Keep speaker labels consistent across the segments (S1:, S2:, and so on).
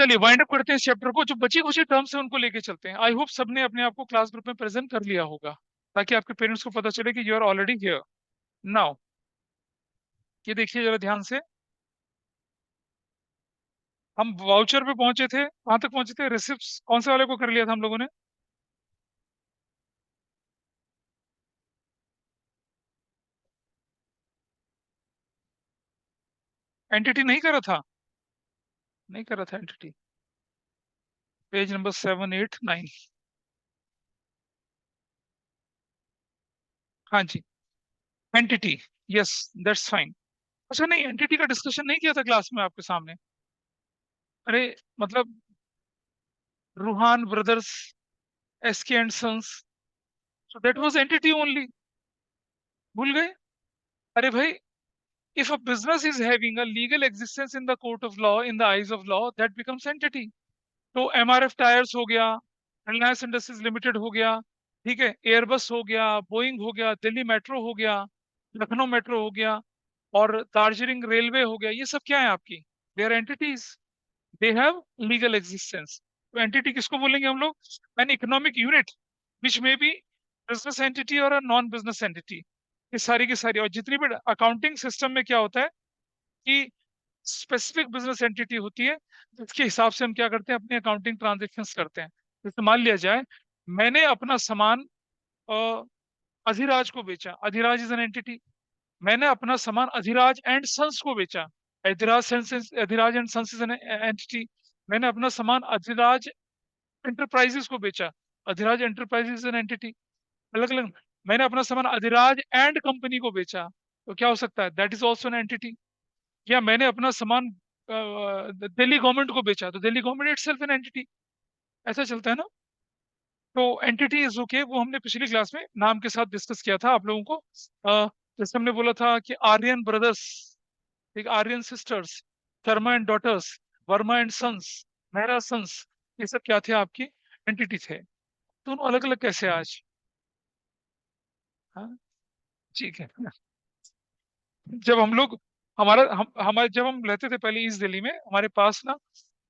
S1: चलिए wind up करते हैं इस चैप्टर को। जो बची कुछ टर्म्स है उनको लेके चलते हैं। आई होप सबने अपने आप को क्लास ग्रुप में प्रेजेंट कर लिया होगा, ताकि आपके पेरेंट्स को पता चले कि you are already here now. ये देखिए जरा ध्यान से, हम वाउचर पे पहुंचे थे, कहां तक पहुंचे थे? रिसिप्ट कौन से वाले को कर लिया था हम लोगों ने? एंटिटी नहीं करा था? नहीं करा था एंटिटी। Page number 7, 8, 9। हाँ जी, एंटिटी। Yes, that's fine. अच्छा, नहीं एंटिटी का डिस्कशन नहीं किया था क्लास में आपके सामने? अरे मतलब Roohan brothers, SK and sons, so that was entity only. भूल गए? अरे भाई, if a business is having a legal existence in the court of law, in the eyes of law, that becomes entity. तो एमआरएफ टायर्स हो गया, Reliance industries limited हो गया, ठीक है, एयरबस हो गया, बोइंग हो गया, दिल्ली मेट्रो हो गया, लखनऊ मेट्रो हो गया, और दार्जिलिंग रेलवे हो गया, ये सब क्या है आपकी? They are entities, they have legal existence. तो एंटिटी किसको बोलेंगे हम लोग? An economic unit which may be business entity और नॉन बिजनेस एंटिटी। ये सारी की सारी, और जितनी भी अकाउंटिंग सिस्टम में क्या होता है कि स्पेसिफिक बिजनेस एंटिटी होती है, जिसके हिसाब से हम क्या करते हैं, अपने अकाउंटिंग ट्रांजेक्शन्स करते हैं। जैसे मान लिया जाए मैंने अपना सामान अ, अधिराज को बेचा, अधिराज इज एन एंटिटी। मैंने अपना सामान अधिराज एंड सन्स को बेचा, Adhiraj and sons is an entity. मैंने अपना सामान अधिराज एंटरप्राइजेस को बेचा, Adhiraj enterprises is an entity. अलग अलग। मैंने अपना सामान अधिराज एंड कंपनी को बेचा, तो क्या हो सकता है? That is also an entity. या मैंने अपना सामान दिल्ली गवर्नमेंट को बेचा, तो Delhi government itself an entity. ऐसा चलता है ना? तो एंटिटी इज ओके, वो हमने पिछली क्लास में नाम के साथ डिस्कस किया था आप लोगों को। जैसे हमने बोला था कि आर्यन ब्रदर्स, ठीक, Aryan sisters, Sharma and daughters, Verma and sons, Mehra sons, ये सब क्या थे? आपकी एंटिटी थे। दोनों अलग अलग कैसे आज? हाँ, ठीक है। जब हम लोग, हमारे जब हम रहते थे पहले ईस्ट दिल्ली में, हमारे पास ना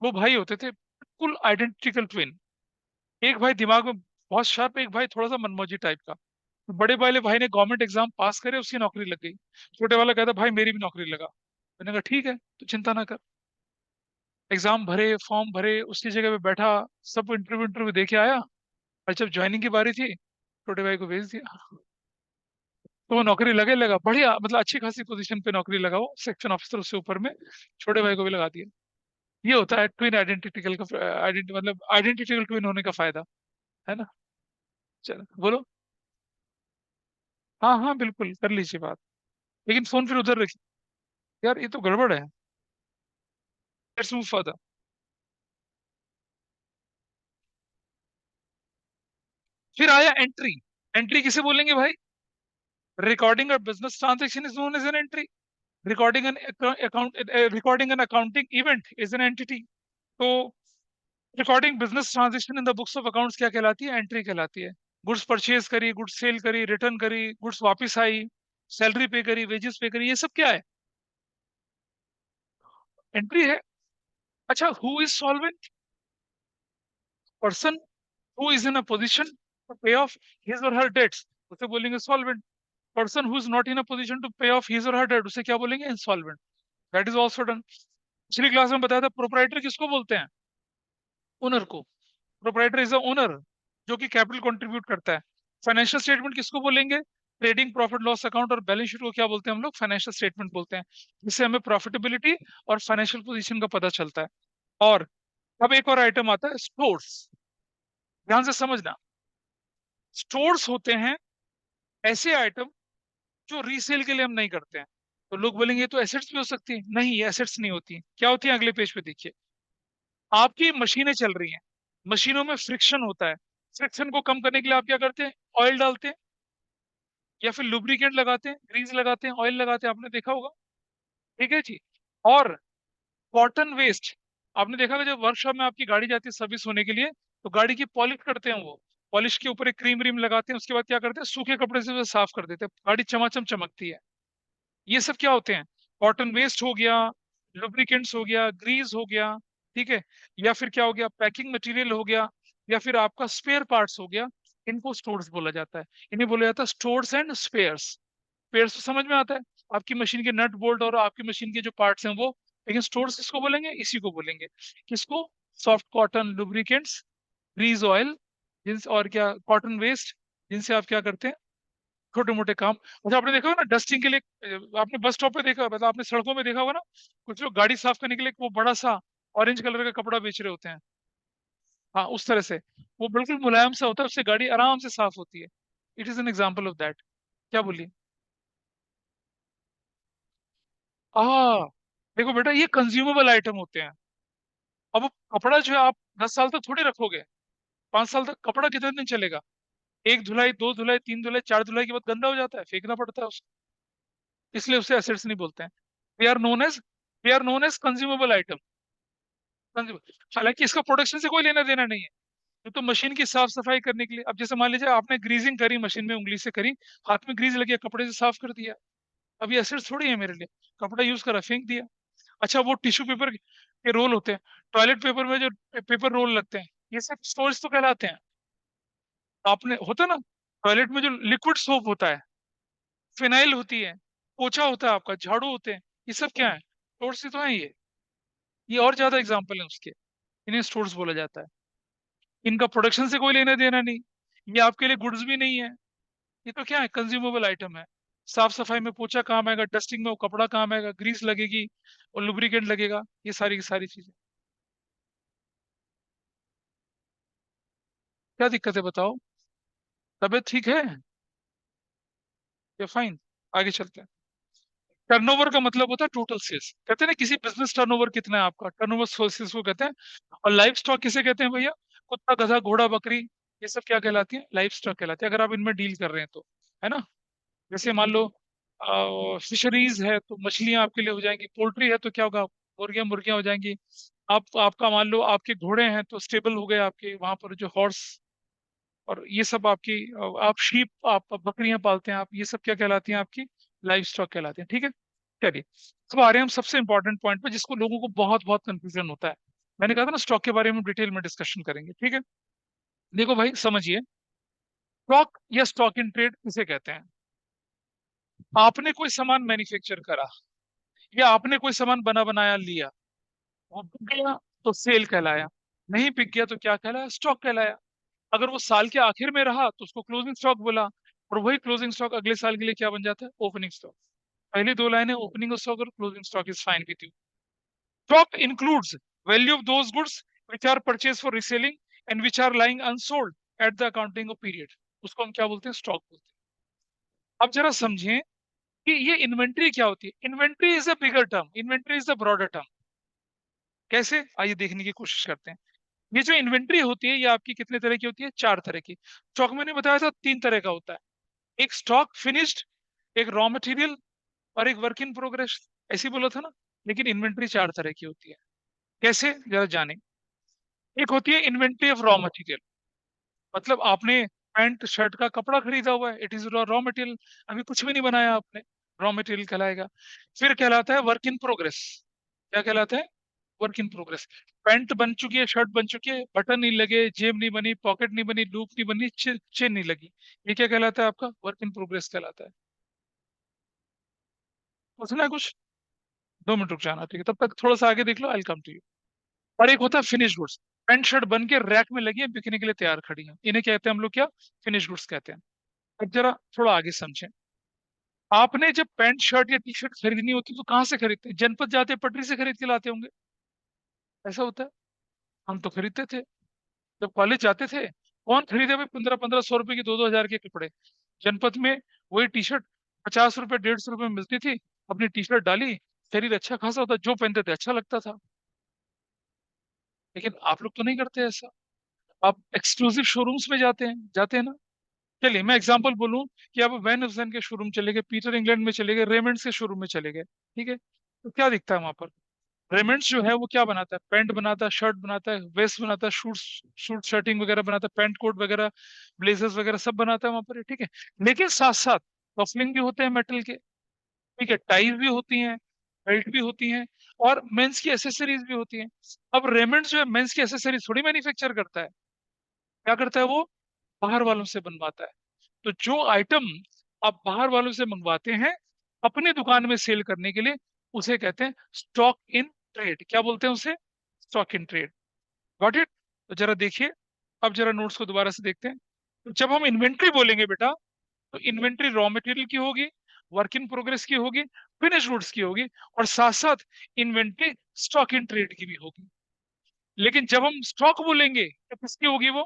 S1: वो भाई होते थे बिल्कुल आइडेंटिकल ट्विन। एक भाई दिमाग में बहुत शार्प, एक भाई थोड़ा सा मनमौजी टाइप का। तो बड़े वाले भाई ने गवर्नमेंट एग्जाम पास करे, उसकी नौकरी लग गई। छोटे वाला कहता भाई मेरी भी नौकरी लगा। मैंने कहा ठीक है, तो चिंता ना कर। एग्जाम भरे, फॉर्म भरे, उसकी जगह पे बैठा, सब इंटरव्यू इंटरव्यू दे के आया, और जब ज्वाइनिंग की बारी थी, छोटे भाई को भेज दिया। तो वो नौकरी लगे, लगा बढ़िया, मतलब अच्छी खासी पोजीशन पे नौकरी लगा, वो सेक्शन ऑफिसर उससे ऊपर में। छोटे भाई को भी लगा दिया। ये होता है ट्विन आइडेंटिकल का, मतलब आइडेंटिकल ट्विन होने का फायदा, है ना? चलो बोलो। हाँ हाँ, बिल्कुल कर लीजिए बात, लेकिन फोन फिर उधर रखिए। यार ये तो गड़बड़ है। Let's move further. फिर आया एंट्री। एंट्री किसे बोलेंगे भाई? Recording a business transaction is known as an entry. Recording an account, recording an accounting event is an entity. तो recording business transaction in the books of accounts क्या कहलाती है? Entry कहलाती है। गुड्स परचेज करी, गुड्स सेल करी, return करी, goods वापस आई, सैलरी पे करी, वेजेस पे करी, ये सब क्या है? एंट्री है। अच्छा, who is solvent? Person who is in a position to pay off his or her debts, उसे बोलेंगे solvent. Person who is not in a position to pay off his or her debt, उसे क्या बोलेंगे? Insolvent. That is also done. पिछली class में बताया था proprietor किसको बोलते हैं? ओनर को। प्रोपराइटर इज द ओनर जो कि कैपिटल कंट्रीब्यूट करता है। फाइनेंशियल स्टेटमेंट किसको बोलेंगे? ट्रेडिंग प्रॉफिट लॉस अकाउंट और बैलेंस शीट को क्या बोलते हैं हम लोग? फाइनेंशियल स्टेटमेंट बोलते हैं। जिससे हमें प्रॉफिटेबिलिटी और फाइनेंशियल पोजीशन का पता चलता है। और अब एक और आइटम आता है, स्टोर्स। ध्यान से समझना। स्टोर्स होते हैं ऐसे आइटम जो रीसेल के लिए हम नहीं करते हैं। तो लोग बोलेंगे ये तो एसेट्स भी हो सकती है। नहीं, ये एसेट्स नहीं होती। क्या होती है? अगले पेज पे देखिए। आपकी मशीनें चल रही हैं, मशीनों में फ्रिक्शन होता है। फ्रिक्शन को कम करने के लिए आप क्या करते हैं? ऑयल डालते हैं, या फिर लुब्रिकेंट लगाते हैं, ग्रीस लगाते हैं, ऑयल लगाते हैं, आपने देखा होगा। ठीक है जी। और कॉटन वेस्ट, आपने देखा होगा जब वर्कशॉप में आपकी गाड़ी जाती है सर्विस होने के लिए, तो गाड़ी की पॉलिश करते हैं वो। पॉलिश के ऊपर एक क्रीम व्रीम लगाते हैं, उसके बाद क्या करते हैं? सूखे कपड़े से उसे साफ कर देते हैं, गाड़ी चमाचम चमकती है। ये सब क्या होते हैं? कॉटन वेस्ट हो गया, लुब्रिकेंट्स हो गया, ग्रीस हो गया, ठीक है, या फिर क्या हो गया, पैकिंग मटेरियल हो गया, या फिर आपका स्पेयर पार्ट्स हो गया, इनको स्टोर्स बोला जाता है। इन्हें बोला जाता है स्टोर्स एंड स्पेयर्स। स्पेयर्स तो समझ में आता है, आपकी मशीन के नट बोल्ट और आपकी मशीन के जो पार्ट्स हैं वो। लेकिन स्टोर्स किसको बोलेंगे, इसी को बोलेंगे। किसको? Soft cotton lubricants, grease oil, जिनसे और क्या, कॉटन वेस्ट, जिनसे आप क्या करते हैं, छोटे मोटे काम। अच्छा, आपने देखा होगा ना डस्टिंग के लिए, आपने बस स्टॉप पे देखा, मतलब आपने सड़कों में देखा होगा ना, कुछ लोग गाड़ी साफ करने के लिए वो बड़ा सा ऑरेंज कलर का कपड़ा बेच रहे होते हैं। हाँ, उस तरह से। वो बिल्कुल मुलायम सा होता है, उससे गाड़ी आराम से साफ होती है। It is an example of that. क्या बोलिए? आ देखो बेटा, ये कंज्यूमेबल आइटम होते हैं। अब वो कपड़ा जो है आप 10 साल तक थोड़ी रखोगे, 5 साल तक कपड़ा कितने दिन चलेगा? एक धुलाई, दो धुलाई, तीन धुलाई, चार धुलाई के बाद गंदा हो जाता है, फेंकना पड़ता है उसको। इसलिए उसे एसेट्स नहीं बोलते हैं। They are known as consumable item. हालांकि इसका प्रोडक्शन से कोई लेना देना नहीं है। ये तो मशीन की साफ सफाई करने के लिए, अब जैसे मान लीजिए आपने ग्रीजिंग करी मशीन में, उंगली से करी, हाथ में ग्रीज लगी, कपड़े से साफ कर दिया। अब ये एसिड थोड़ी है मेरे लिए, कपड़ा यूज करा, फेंक दिया। अच्छा, वो टिश्यू पेपर के रोल होते हैं, टॉयलेट पेपर में जो पेपर रोल लगते हैं, ये सब स्टोरेज तो कहलाते हैं। आपने होता ना, टॉयलेट में जो लिक्विड सोप होता है, फिनाइल होती है, पोछा होता है आपका, झाड़ू होते हैं, ये सब क्या है? स्टोर्स ही तो है ये और ज्यादा एग्जाम्पल है उसके। इन्हें स्टोर्स बोला जाता है। इनका प्रोडक्शन से कोई लेना देना नहीं। ये आपके लिए गुड्स भी नहीं है। ये तो क्या है, कंज्यूमेबल आइटम है। साफ सफाई में पोछा काम आएगा, डस्टिंग में वो कपड़ा काम आएगा, ग्रीस लगेगी और लुब्रिकेंट लगेगा, ये सारी की सारी चीजें। क्या दिक्कत है बताओ? तबीयत ठीक है या फाइन? आगे चलते हैं। टर्नओवर का मतलब होता है टोटल सेल्स। कहते हैं ना, किसी बिजनेस टर्नओवर कितना है आपका, टर्नओवर सोर्सेस को कहते हैं। और लाइफ स्टॉक किसे कहते हैं भैया? कुत्ता, गधा, घोड़ा, बकरी, ये सब क्या कहलाती है? लाइफ स्टॉक कहलाती है, अगर आप इनमें डील कर रहे हैं तो। है ना? जैसे मान लो फिशरीज है तो मछलियां आपके लिए हो जाएंगी, पोल्ट्री है तो क्या होगा, मुर्गियां मुर्गियां हो जाएंगी। आपका मान लो आपके घोड़े हैं तो स्टेबल हो गए आपके वहां पर जो हॉर्स, और ये सब आपकी, आप शीप, आप बकरियां पालते हैं, आप ये सब क्या कहलाती हैं? आपकी लाइफ स्टॉक कहलाती हैं। ठीक है, चलिए। अब आ रहे हैं हम सबसे इंपॉर्टेंट पॉइंट पे, जिसको लोगों को बहुत बहुत कंफ्यूजन होता है। मैंने कहा था ना, स्टॉक के बारे में डिटेल में डिस्कशन करेंगे, ठीक है। देखो भाई, समझिए, स्टॉक या स्टॉक इन ट्रेड किसे कहते हैं? आपने कोई सामान मैन्युफैक्चर करा, या आपने कोई सामान बना बनाया लिया, वो बिक गया तो सेल कहलाया, नहीं बिक गया तो क्या कहलाया? स्टॉक कहलाया। अगर वो साल के आखिर में रहा तो उसको क्लोजिंग स्टॉक बोला, और वही क्लोजिंग स्टॉक अगले साल के लिए क्या बन जाता है? Opening stock. पहली दो लाइनें ओपनिंग स्टॉक और closing stock is fine with you. Stock includes value of those goods which are purchased for reselling and which are lying unsold at the accounting of period, उसको हम क्या बोलते हैं? Stock बोलते हैं। अब जरा समझें कि ये इन्वेंट्री क्या होती है। Inventory is a bigger term, inventory is a broader term. कैसे? आइए देखने की कोशिश करते हैं। ये जो इन्वेंट्री होती है, ये आपकी कितने तरह की होती है? 4 तरह की। स्टॉक मैंने बताया था 3 तरह का होता है। एक स्टॉक फिनिश्ड, एक रॉ मटेरियल, और एक वर्क इन प्रोग्रेस। ऐसे ही बोला था ना। लेकिन इन्वेंट्री 4 तरह की होती है। कैसे, जरा जाने। एक होती है इन्वेंट्री ऑफ रॉ मटेरियल, मतलब आपने पैंट शर्ट का कपड़ा खरीदा हुआ है, इट इज रॉ मटेरियल, अभी कुछ भी नहीं बनाया आपने, रॉ मटेरियल कहलाएगा। फिर कहलाता है वर्क इन प्रोग्रेस। क्या कहलाता है? Work in progress. पैंट बन चुकी है, शर्ट बन चुकी है, बटन नहीं लगे, जेब नहीं बनी, पॉकेट नहीं बनी, लूप नहीं बनी, चेन नहीं लगी, ये क्या कहलाता है? आपका वर्क इन प्रोग्रेस कहलाता है। पूछना है कुछ? 2 मिनट रुक जाना, ठीक है, तब तक थोड़ा सा आगे देख लो, आई कम टू यू। और एक होता है फिनिश गुड्स। पैंट शर्ट बन के रैक में लगी है, बिकने के लिए तैयार खड़ी है, इन्हें कहते हैं हम लोग क्या? फिनिश गुड्स कहते हैं। अब जरा थोड़ा आगे समझें। आपने जब पैंट शर्ट या टी शर्ट खरीदनी होती तो कहाँ से खरीदते हैं? जनपद जाते, पटरी से खरीद के लाते होंगे, ऐसा होता है। हम तो खरीदते थे जब कॉलेज जाते थे। कौन खरीदे भाई 1500-1500 रुपए की, 2000 के कपड़े? जनपद में वही टी शर्ट 50 रुपए, 150 रुपए में मिलती थी। अपनी टी शर्ट डाली, शरीर अच्छा खासा होता, जो पहनते थे अच्छा लगता था। लेकिन आप लोग तो नहीं करते ऐसा। आप एक्सक्लूसिव शोरूम्स में जाते हैं ना। चलिए मैं एग्जांपल बोलूं, कि आप वैन हसन के शोरूम चले गए, पीटर इंग्लैंड में चले गए, रेमंड्स के शोरूम में चले गए, ठीक है, तो क्या दिखता है वहां पर? रेमंड्स जो है वो क्या बनाता है? पैंट बनाता है, शर्ट बनाता है, वेस्ट बनाता है, शूट शूट शर्टिंग वगैरह बनाता है, पैंट कोट वगैरह, ब्लेजर्स वगैरह सब बनाता है वहां पर, ठीक है। लेकिन साथ साथ कफलिंग भी होते हैं मेटल के, ठीक है, टाइज भी होती हैं, बेल्ट भी होती हैं, और मेंस की एसेसरीज भी होती हैं। अब रेमंड जो है मेंस की एसेसरीज थोड़ी मैन्युफैक्चर करता है, क्या करता है वो, बाहर वालों से बनवाता है। तो जो आइटम आप बाहर वालों से मंगवाते हैं अपने दुकान में सेल करने के लिए, उसे कहते हैं स्टॉक इन ट्रेड। क्या बोलते हैं उसे? Stock in trade. Got it? तो जरा देखिए, अब जरा नोट्स को दोबारा से देखते हैं। तो जब हम इन्वेंट्री बोलेंगे बेटा, तो इन्वेंट्री रॉ मटेरियल की होगी, वर्क इन प्रोग्रेस की होगी, फिनिश गुड्स की होगी, और साथ साथ इन्वेंट्री स्टॉक इन ट्रेड की भी होगी। लेकिन जब हम स्टॉक बोलेंगे तो किसकी होगी वो?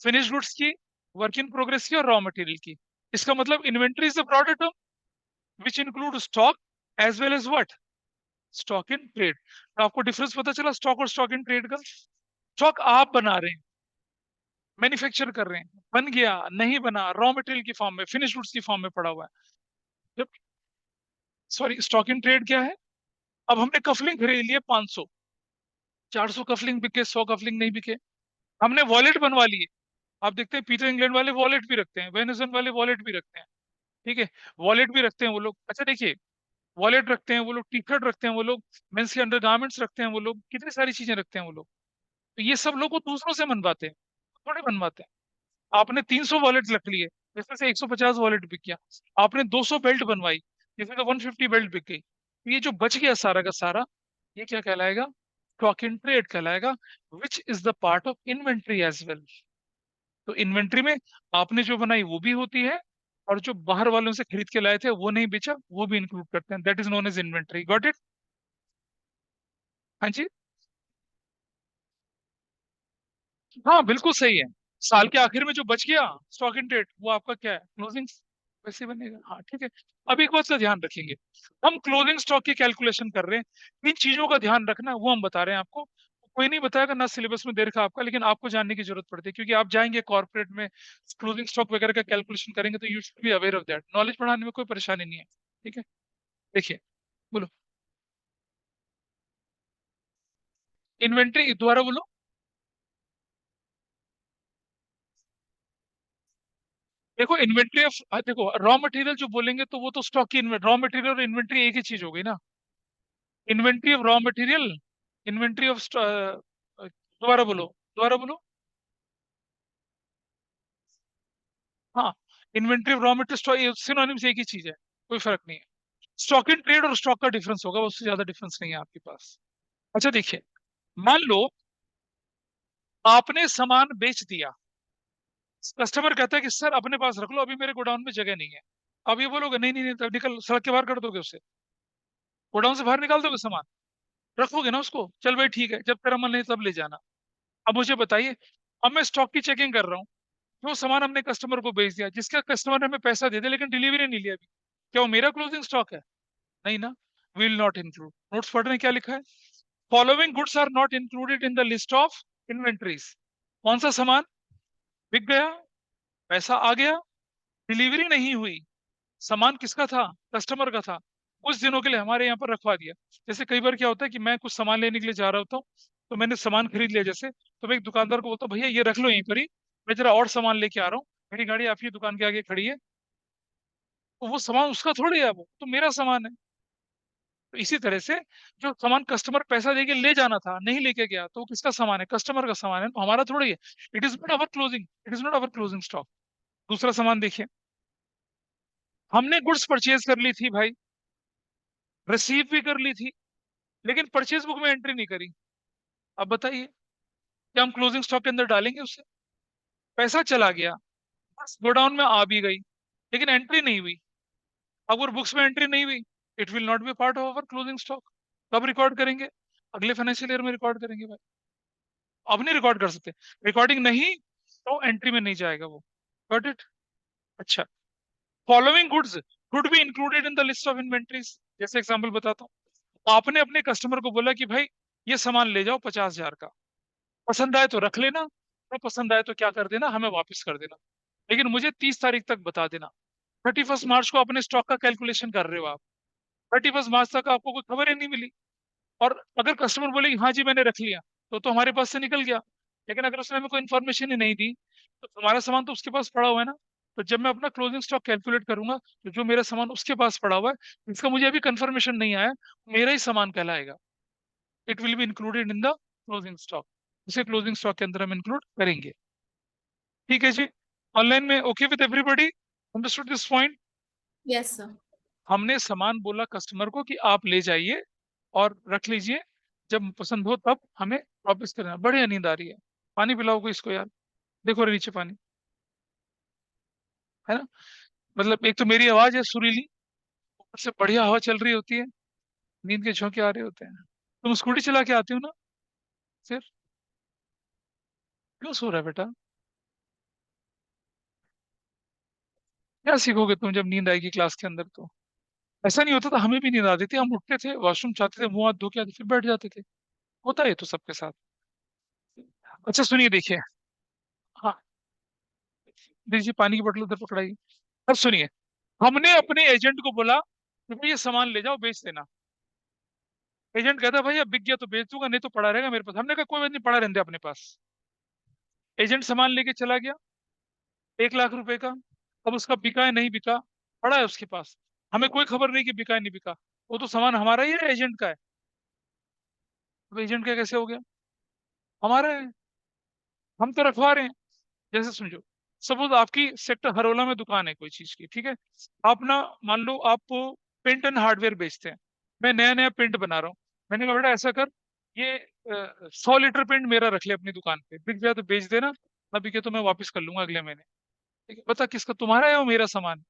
S1: फिनिश गुड्स की, वर्क इन प्रोग्रेस की, और रॉ मटेरियल की। इसका मतलब inventory is the broader term which include stock as well as what, stock in trade. तो आपको डिफरेंस पता चला स्टॉक और स्टॉक इन ट्रेड का? स्टॉक आप बना रहे हैं, मैन्युफैक्चर कर रहे हैं, बन गया नहीं बना, रॉ मटेरियल की फॉर्म में, फिनिश गुड्स की फॉर्म में पड़ा हुआ है। जब, सॉरी, स्टॉक इन ट्रेड क्या है? अब हमने कफलिंग खरीद लिए 500, 400 कफलिंग बिके, 100 कफलिंग नहीं बिके। हमने वॉलेट बनवा लिए। आप देखते हैं पीटर इंग्लैंड वाले वॉलेट भी रखते हैं, वेनेजन वाले वॉलेट भी रखते हैं, ठीक है, वॉलेट भी रखते हैं वो लोग। अच्छा देखिए, वॉलेट रखते हैं वो लोग, टी शर्ट रखते हैं वो लोग, मेंस के अंडरगारमेंट्स रखते हैं वो लोग, कितनी सारी चीजें रखते हैं वो लोग। तो ये सब लोग वो दूसरों से बनवाते हैं, थोड़े बनवाते हैं। आपने 300 वॉलेट रख लिए, जिसमें से 150 वॉलेट बिक गया। आपने 200 बेल्ट बनवाई, जिसमें से 150 बेल्ट बिक गई। तो ये जो बच गया सारा का सारा, ये क्या कहलाएगा? स्टॉक इन ट्रेड कहलाएगा, which is the part of inventory as well. तो इन्वेंट्री में आपने जो बनाई वो भी होती है, और जो बाहर वालों से खरीद के लाए थे वो नहीं बेचा, वो भी इंक्लूड करते हैं। That is known as inventory. Got it? हाँ जी, हाँ बिल्कुल सही है। साल के आखिर में जो बच गया स्टॉक इन ट्रेड, वो आपका क्या है, क्लोजिंग, वैसे बनेगा। हाँ ठीक है। अब एक बात का ध्यान रखेंगे, हम क्लोजिंग स्टॉक की कैलकुलेशन कर रहे हैं, इन चीजों का ध्यान रखना वो हम बता रहे हैं आपको। कोई नहीं बताएगा, ना सिलेबस में दे रखा आपका, लेकिन आपको जानने की जरूरत पड़ती है, क्योंकि आप जाएंगे कॉर्पोरेट में, क्लोजिंग स्टॉक वगैरह का कैलकुलेशन करेंगे, तो you should be aware of that. Knowledge बढ़ाने में कोई परेशानी नहीं है, ठीक है। देखिए, बोलो, इन्वेंट्री दोबारा बोलो। देखो इन्वेंट्री ऑफ, देखो रॉ मटेरियल जो बोलेंगे तो वो तो स्टॉक की, रॉ मटेरियल और इन्वेंट्री एक ही चीज हो गई ना। Inventory of raw material, inventory of, दोबारा बोलो, दोबारा बोलो। हाँ, inventory of raw material synonyms एक ही चीज है, कोई फर्क नहीं है। स्टॉक इन ट्रेड और स्टॉक का डिफरेंस होगा, उससे ज्यादा डिफरेंस नहीं है आपके पास। अच्छा देखिए, मान लो आपने सामान बेच दिया, कस्टमर कहता है कि सर अपने पास रख लो, अभी मेरे गोडाउन में जगह नहीं है। अब ये बोलोगे नहीं नहीं नहीं, तब निकल, सड़क के बाहर कर दोगे उसे, गोडाउन से बाहर निकाल दोगे सामान, रखोगे ना उसको, चल भाई ठीक है, जब तेरा मन नहीं तब ले जाना। अब मुझे बताइए, अब मैं स्टॉक की चेकिंग कर रहा हूँ, जो सामान हमने कस्टमर को बेच दिया, जिसका कस्टमर ने हमें पैसा दे दिया लेकिन डिलीवरी नहीं लिया अभी, क्या वो मेरा क्लोजिंग स्टॉक है? नहीं ना, विल नॉट इंक्लूड। नोट्स पढ़ रहे हैं क्या लिखा है? Following goods are not included in the list of inventories. कौन सा सामान बिक गया, पैसा आ गया, डिलीवरी नहीं हुई, सामान किसका था, कस्टमर का था, कुछ दिनों के लिए हमारे यहाँ पर रखवा दिया। जैसे कई बार क्या होता है कि मैं कुछ सामान लेने के लिए जा रहा होता हूँ, तो मैंने सामान खरीद लिया जैसे, तो मैं एक दुकानदार को बोलता हूँ भैया ये रख लो यहीं पर ही, मैं जरा और सामान लेके आ रहा हूँ, मेरी गाड़ी आपकी दुकान के आगे खड़ी है। तो वो सामान उसका थोड़ी है, वो तो मेरा सामान है। तो इसी तरह से जो सामान कस्टमर पैसा देके ले जाना था नहीं लेके गया, तो वो किसका सामान है, कस्टमर का सामान है, तो हमारा थोड़ी है। It is not our closing, it is not our closing stock. दूसरा सामान देखिए, हमने गुड्स परचेज कर ली थी भाई, रिसीव भी कर ली थी, लेकिन परचेज बुक में एंट्री नहीं करी। अब बताइए, क्या हम क्लोजिंग स्टॉक के अंदर डालेंगे उसे? पैसा चला गया, बस गोडाउन में आ भी गई, लेकिन एंट्री नहीं हुई। अगर बुक्स में एंट्री नहीं हुई, it will not be part of our closing stock. कब रिकॉर्ड करेंगे? अगले फाइनेंशियल ईयर में रिकॉर्ड करेंगे भाई। अब नहीं रिकॉर्ड कर सकते, रिकॉर्डिंग नहीं तो एंट्री में नहीं जाएगा वो। Got it? अच्छा, following goods could be included in the list of inventories. जैसे एग्जांपल बताता हूँ, आपने अपने कस्टमर को बोला कि भाई ये सामान ले जाओ 50,000 का, पसंद आए तो रख लेना, तो पसंद आए तो क्या कर देना, हमें वापस कर देना, लेकिन मुझे 30 तारीख तक बता देना। 31 मार्च को अपने स्टॉक का कैलकुलेशन कर रहे हो आप, 31 मार्च तक आपको कोई खबर ही नहीं मिली, और अगर कस्टमर बोले कि हाँ जी मैंने रख लिया, तो हमारे पास से निकल गया। लेकिन अगर उसने हमें कोई इन्फॉर्मेशन ही नहीं दी, तो हमारा सामान तो उसके पास पड़ा हुआ है ना। तो जब मैं अपना क्लोजिंग स्टॉक कैलकुलेट करूंगा तो जो मेरा सामान उसके पास पड़ा हुआ है, इसका मुझे अभी कंफर्मेशन नहीं आया, मेरा ही सामान कहलाएगा। It will be included in the closing stock, इसे क्लोजिंग स्टॉक के अंदर हम इंक्लूड करेंगे। ठीक है जी, ऑनलाइन में okay with everybody, understood this point?
S2: Yes sir.
S1: हमने सामान बोला कस्टमर को कि आप ले जाइए और रख लीजिए, जब पसंद हो तब हमें वापस करना। बढ़िया नींद आ रही है, पानी पिलाओ कोई इसको यार, देखो रे नीचे पानी, है ना। मतलब एक तो मेरी आवाज है सुरीली, ऊपर से बढ़िया हवा चल रही होती है, नींद के झोंके आ रहे होते हैं। तुम स्कूटी चला के आती हो ना, फिर क्यों सो रहा है बेटा? क्या सीखोगे तुम जब नींद आएगी क्लास के अंदर तो? ऐसा नहीं होता था, हमें भी नींद आती थी, हम उठते थे, वॉशरूम जाते थे, मुंह हाथ धो के आते, फिर बैठ जाते थे। होता है ये तो सबके साथ। अच्छा सुनिए, देखिए, हाँ, दीजिए पानी की बोतल उधर पकड़ाइए। अब सुनिए, हमने अपने एजेंट को बोला कि भाई ये सामान ले जाओ बेच देना। एजेंट कहता है भाई अब बिक गया तो बेच दूंगा, नहीं तो पड़ा रहेगा मेरे पास। हमने कहा कोई बात नहीं, पड़ा रहने दे अपने पास। एजेंट सामान लेके चला गया, 1 लाख रुपए का। अब उसका बिका है नहीं बिका, पड़ा है उसके पास, हमें कोई खबर नहीं कि बिका है नहीं बिका। वो तो सामान हमारा ही है, एजेंट का है। अब एजेंट का कैसे हो गया? हमारा है, हम तो रखवा रहे हैं। जैसे समझो, सपोज आपकी सेक्टर हरोला में दुकान है कोई चीज की, ठीक है। आप ना, मान लो आप पेंट एंड हार्डवेयर बेचते हैं, मैं नया नया पेंट बना रहा हूँ। मैंने कहा बेटा ऐसा कर, ये 100 लीटर पेंट मेरा रख ले अपनी दुकान पे, बिक गया तो बेच देना, ना बिके तो मैं वापस कर लूंगा अगले महीने। ठीक है, बता किसका, तुम्हारा है वो मेरा सामान?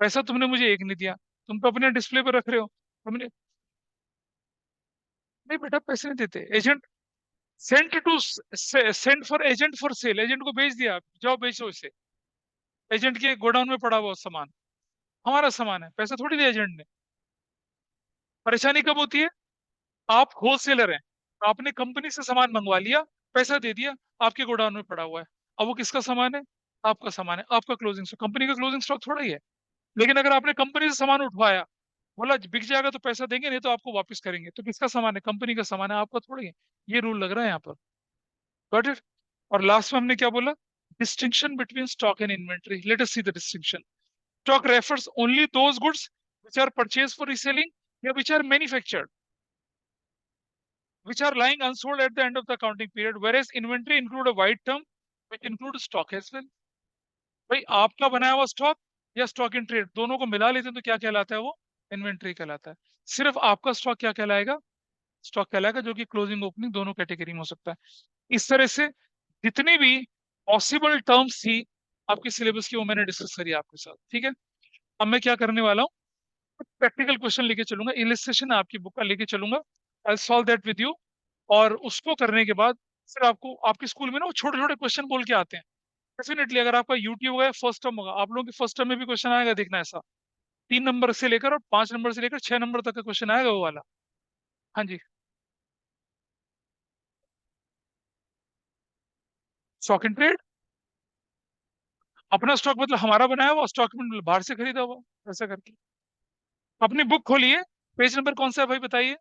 S1: पैसा तुमने मुझे एक नहीं दिया, तुम तो अपने डिस्प्ले पे रख रहे हो। तुमने, नहीं बेटा पैसे नहीं देते। Agent sent to, sent for agent for sale, agent को भेज दिया, जाओ बेचो इसे। एजेंट के गोडाउन में पड़ा हुआ सामान हमारा सामान है, पैसा थोड़ी दिया एजेंट ने। परेशानी कब होती है? आप होलसेलर हैं, आपने कंपनी से सामान मंगवा लिया, पैसा दे दिया, आपके गोडाउन में पड़ा हुआ है। अब वो किसका सामान है? आपका सामान है, आपका क्लोजिंग स्टॉक, कंपनी का क्लोजिंग स्टॉक थोड़ा ही है। लेकिन अगर आपने कंपनी से सामान उठवाया, बोला बिक जाएगा तो पैसा देंगे, नहीं तो आपको वापस करेंगे, तो किसका सामान है? कंपनी का सामान है, आपका थोड़ी है। ये रूल लग रहा है यहाँ पर, गॉट इट? और लास्ट में हमने क्या बोला? Distinction between stock and inventory, let us see the distinction. Stock refers only those goods which are purchased for reselling, या which are manufactured, which are lying unsold at the end of the accounting period, whereas inventory include a wide term which includes stock as well. भाई आपका बनाया हुआ stock या stock in trade, दोनों को मिला लेते हैं तो क्या कहलाता है वो? इन्वेंट्री कहलाता है। सिर्फ आपका स्टॉक क्या कहलाएगा? स्टॉक कहलाएगा, जो कि क्लोजिंग ओपनिंग दोनों कैटेगरी में हो सकता है। इस तरह से जितनी भी पॉसिबल टर्म्स थी आपके सिलेबस की, वो मैंने डिस्कस करी आपके साथ, ठीक है। अब मैं क्या करने वाला हूँ, प्रैक्टिकल क्वेश्चन लेके चलूंगा, इलिस्ट्रेशन आपकी बुक का लेके चलूंगा, I solve that with you. और उसको करने के बाद फिर आपको आपके स्कूल में ना वो छोटे छोटे क्वेश्चन बोल के आते हैं। डेफिनेटली अगर आपका यूट्यूब है, फर्स्ट टर्म होगा, आप लोगों की फर्स्ट टर्म में भी क्वेश्चन आएगा, देखना ऐसा 3 नंबर से लेकर और 5 नंबर से लेकर 6 नंबर तक का क्वेश्चन आएगा वो वाला। हाँ जी, स्टॉक इन ट्रेड, अपना स्टॉक मतलब हमारा बनाया हुआ स्टॉक, मतलब बाहर से खरीदा हुआ, ऐसा करके। अपनी बुक खोलिए, पेज नंबर कौन सा है भाई बताइए,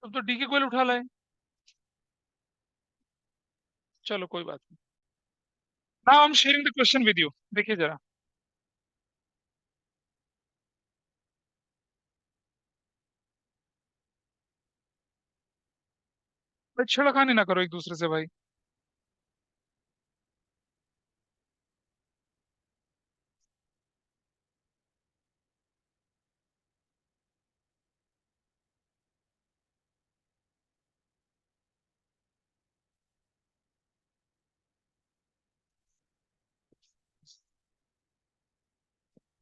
S1: तुम तो डी के गोयल उठा लाए। चलो कोई बात नहीं, now I am sharing the question with you, देखिए जरा। भाई छेड़खानी ना करो एक दूसरे से भाई।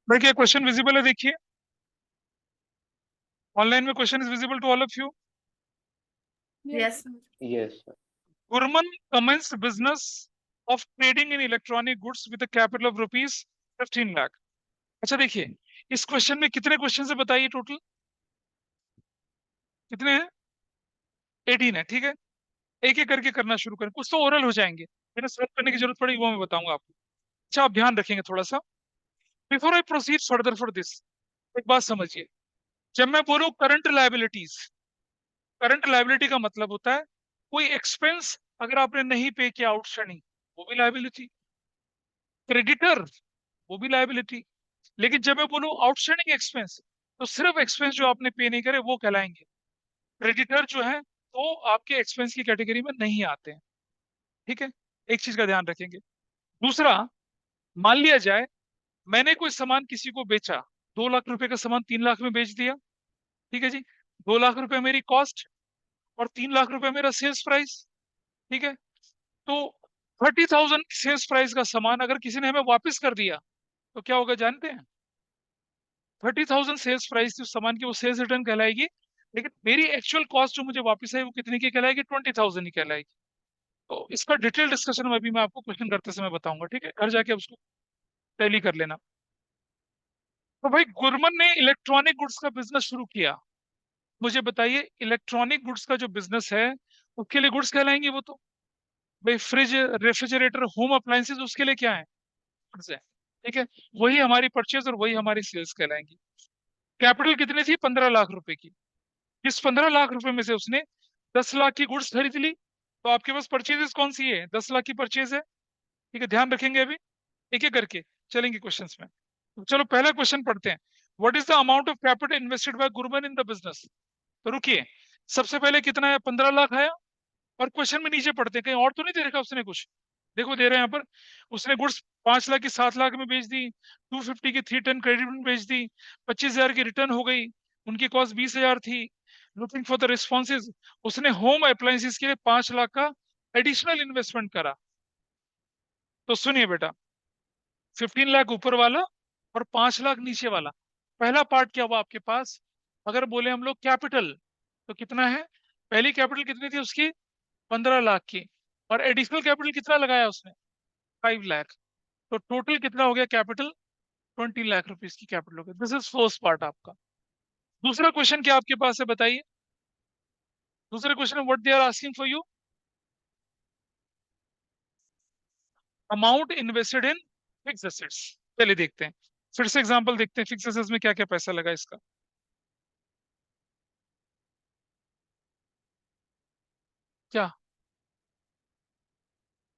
S1: भाई क्या क्वेश्चन विजिबल है? देखिए ऑनलाइन में question is visible to all of you.
S2: Yes.
S3: Yes, sir.
S1: Gurman commenced business of trading in electronic goods with a capital of rupees 15 lakh. अच्छा देखिए, इस क्वेश्चन में कितने क्वेश्चन है बताइए, टोटल कितने हैं? 18 है, ठीक है। एक एक करके करना शुरू करें, कुछ तो ओरल हो जाएंगे, मैंने सॉल्व करने की जरूरत पड़ेगी वो मैं बताऊंगा आपको। अच्छा आप ध्यान रखेंगे थोड़ा सा, before I proceed further for this, एक बात समझिए। जब मैं बोलूं करंट लाइबिलिटीज, करंट लाइबिलिटी का मतलब होता है कोई एक्सपेंस अगर आपने नहीं पे किया आउटस्टैंडिंग, वो भी लाइबिलिटी। क्रेडिटर वो भी लायबिलिटी। लेकिन जब मैं बोलूं आउटस्टैंडिंग एक्सपेंस, तो सिर्फ एक्सपेंस जो आपने पे नहीं करे वो कहलाएंगे। क्रेडिटर जो है तो आपके एक्सपेंस की कैटेगरी में नहीं आते हैं। ठीक है, एक चीज का ध्यान रखेंगे। दूसरा, मान लिया जाए मैंने कोई सामान किसी को बेचा, 2 लाख रुपए का सामान 3 लाख में बेच दिया। ठीक है जी, 2 लाख रुपए मेरी कॉस्ट और 3 लाख रुपए मेरा सेल्स प्राइस। ठीक है, तो 30,000 सेल्स प्राइस का सामान अगर किसी ने हमें वापस कर दिया तो क्या होगा जानते हैं? 30,000 सेल्स प्राइस उस सामान की वो सेल्स रिटर्न कहलाएगी, लेकिन मेरी एक्चुअल कॉस्ट जो मुझे वापस है वो कितने की कहलाएगी? 20,000 ही कहलाएगी। तो इसका डिटेल डिस्कशन अभी मैं आपको क्वेश्चन करते समय बताऊंगा। ठीक है, घर जाके उसको टैली कर लेना। तो भाई गुरमन ने इलेक्ट्रॉनिक गुड्स का बिजनेस शुरू किया। मुझे बताइए इलेक्ट्रॉनिक गुड्स का जो बिजनेस है उसके लिए गुड्स कहलाएंगे वो तो? भाई फ्रिज, रेफ्रिजरेटर, होम अप्लायंसेस उसके लिए क्या है? गुड्स है। ठीक है, वही हमारी परचेज और वही हमारी सेल्स कहलाएंगी। कैपिटल कितनी थी? 15 लाख रुपए की। इस 15 लाख रुपए में से उसने 10 लाख की गुड्स खरीद ली। तो आपके पास परचेजेस कौन सी है? 10 लाख की परचेज है। ठीक है, ध्यान रखेंगे अभी एक एक करके चलेंगे क्वेश्चंस में। तो चलो पहला क्वेश्चन पढ़ते हैं। What is the amount of capital invested bye Gurman in the business? तो रुकिए, सबसे पहले कितना है? 15 लाख आया। और क्वेश्चन में नीचे पढ़ते हैं, कहीं और तो नहीं दे रखा उसने कुछ? देखो दे रहे हैं यहाँ पर। उसने गुड्स 5 लाख की 7 लाख में बेच दी, 250 की 310 क्रेडिट में बेच दी, 25,000 की रिटर्न हो गई, उनकी कॉस्ट 20,000 थी। लुकिंग फॉर द रिस्पॉन्सेज, उसने होम अप्लायंसेस के लिए 5 लाख का एडिशनल इन्वेस्टमेंट करा। तो सुनिए बेटा, 15 लाख ऊपर वाला और 5 लाख नीचे वाला। पहला पार्ट क्या हुआ आपके पास? अगर बोले हम लोग कैपिटल, तो कितना है? पहली कैपिटल कितनी थी उसकी? 15 लाख की। और एडिशनल कैपिटल कितना लगाया उसने? 5 लाख। तो टोटल कितना हो गया कैपिटल? 20 लाख रुपीज की कैपिटल हो गया। दिस इज फर्स्ट पार्ट आपका। दूसरा क्वेश्चन क्या आपके पास है बताइए? दूसरा question what they are asking for you, amount invested in fix assets. पहले देखते हैं, फिर से एग्जांपल देखते हैं फिक्स एसेट्स में क्या क्या पैसा लगा इसका। क्या?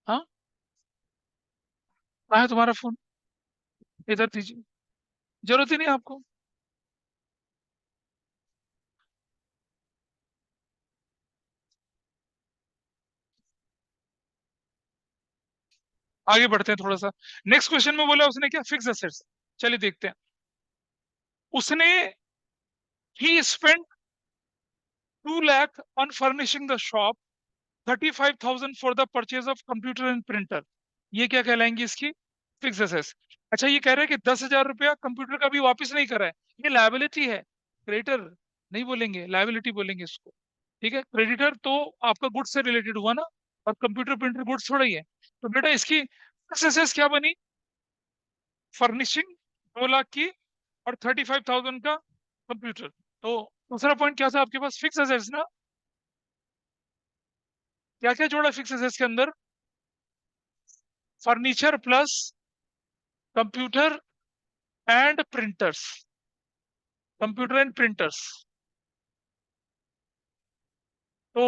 S1: हाँ, कहाँ है तुम्हारा फोन? इधर दीजिए, जरूरत ही नहीं आपको। आगे बढ़ते हैं थोड़ा सा। नेक्स्ट क्वेश्चन में बोला उसने क्या? Fix assets. चलिए देखते हैं। उसने he spend 2 lakh on furnishing the shop, 35,000 for the purchase of computer and printer. ये क्या कहलाएंगी इसकी? Fix assets. अच्छा, ये कह रहा है कि 10,000 रुपया कंप्यूटर का भी वापस नहीं करा है, ये लायबिलिटी है। क्रेडिटर नहीं बोलेंगे, लायबिलिटी बोलेंगे इसको। ठीक है, क्रेडिटर तो आपका गुड्स से रिलेटेड हुआ ना, और कंप्यूटर प्रिंटर गुड्स थोड़ा ही है। तो बेटा इसकी फिक्स एसेट्स क्या बनी? फर्निशिंग 2 लाख की और 35,000 का कंप्यूटर। तो दूसरा पॉइंट क्या था आपके पास? फिक्स एसेट्स ना। क्या क्या जोड़ा फिक्स एसेट्स के अंदर? Furniture plus computer and printers. Computer and printers. तो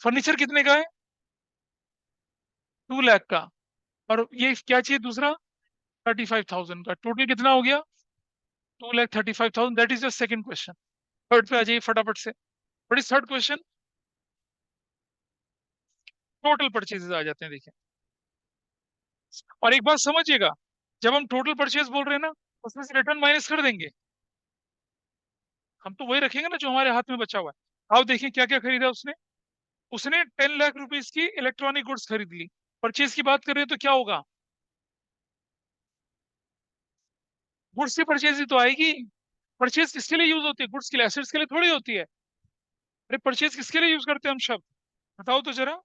S1: फर्नीचर कितने का है? 2 लाख का। और ये क्या चाहिए दूसरा? 35,000 का। टोटल कितना हो गया? 2,35,000। That is the second question. Third पे आ जाइए फटाफट से। What is third question? Total purchases आ जाते हैं, देखिए। और एक बात समझिएगा, जब हम टोटल परचेज बोल रहे हैं ना, उसमें से रिटर्न माइनस कर देंगे। हम तो वही रखेंगे ना जो हमारे हाथ में बचा हुआ है। आओ देखिए क्या क्या खरीदा उसने। उसने 10 लाख रुपीज की इलेक्ट्रॉनिक गुड्स खरीद ली। परचेज की बात कर रहे हैं तो क्या होगा? गुड्स की परचेज ही तो आएगी। परचेज किसके लिए यूज होती है? गुड्स के लिए, एसेट्स के लिए थोड़ी होती है। अरे परचेज किसके लिए यूज करते हैं हम शब्द? बताओ तो जरा।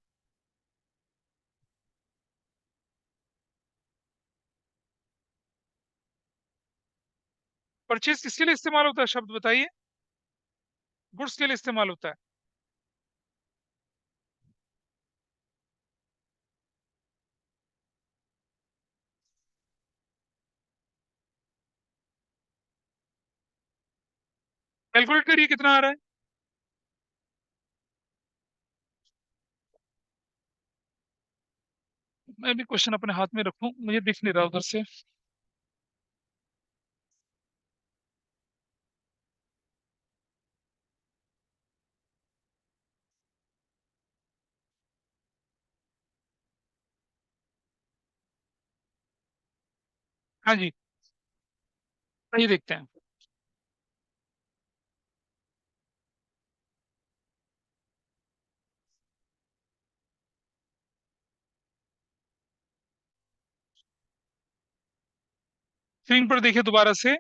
S1: परचेज किसके लिए इस्तेमाल होता है शब्द बताइए? गुड्स के लिए इस्तेमाल होता है। कैलकुलेट करिए कितना आ रहा है। मैं भी क्वेश्चन अपने हाथ में रखूं, मुझे दिख नहीं रहा उधर से। हाँ जी, ये देखते हैं। स्क्रीन पर देखिए दोबारा से।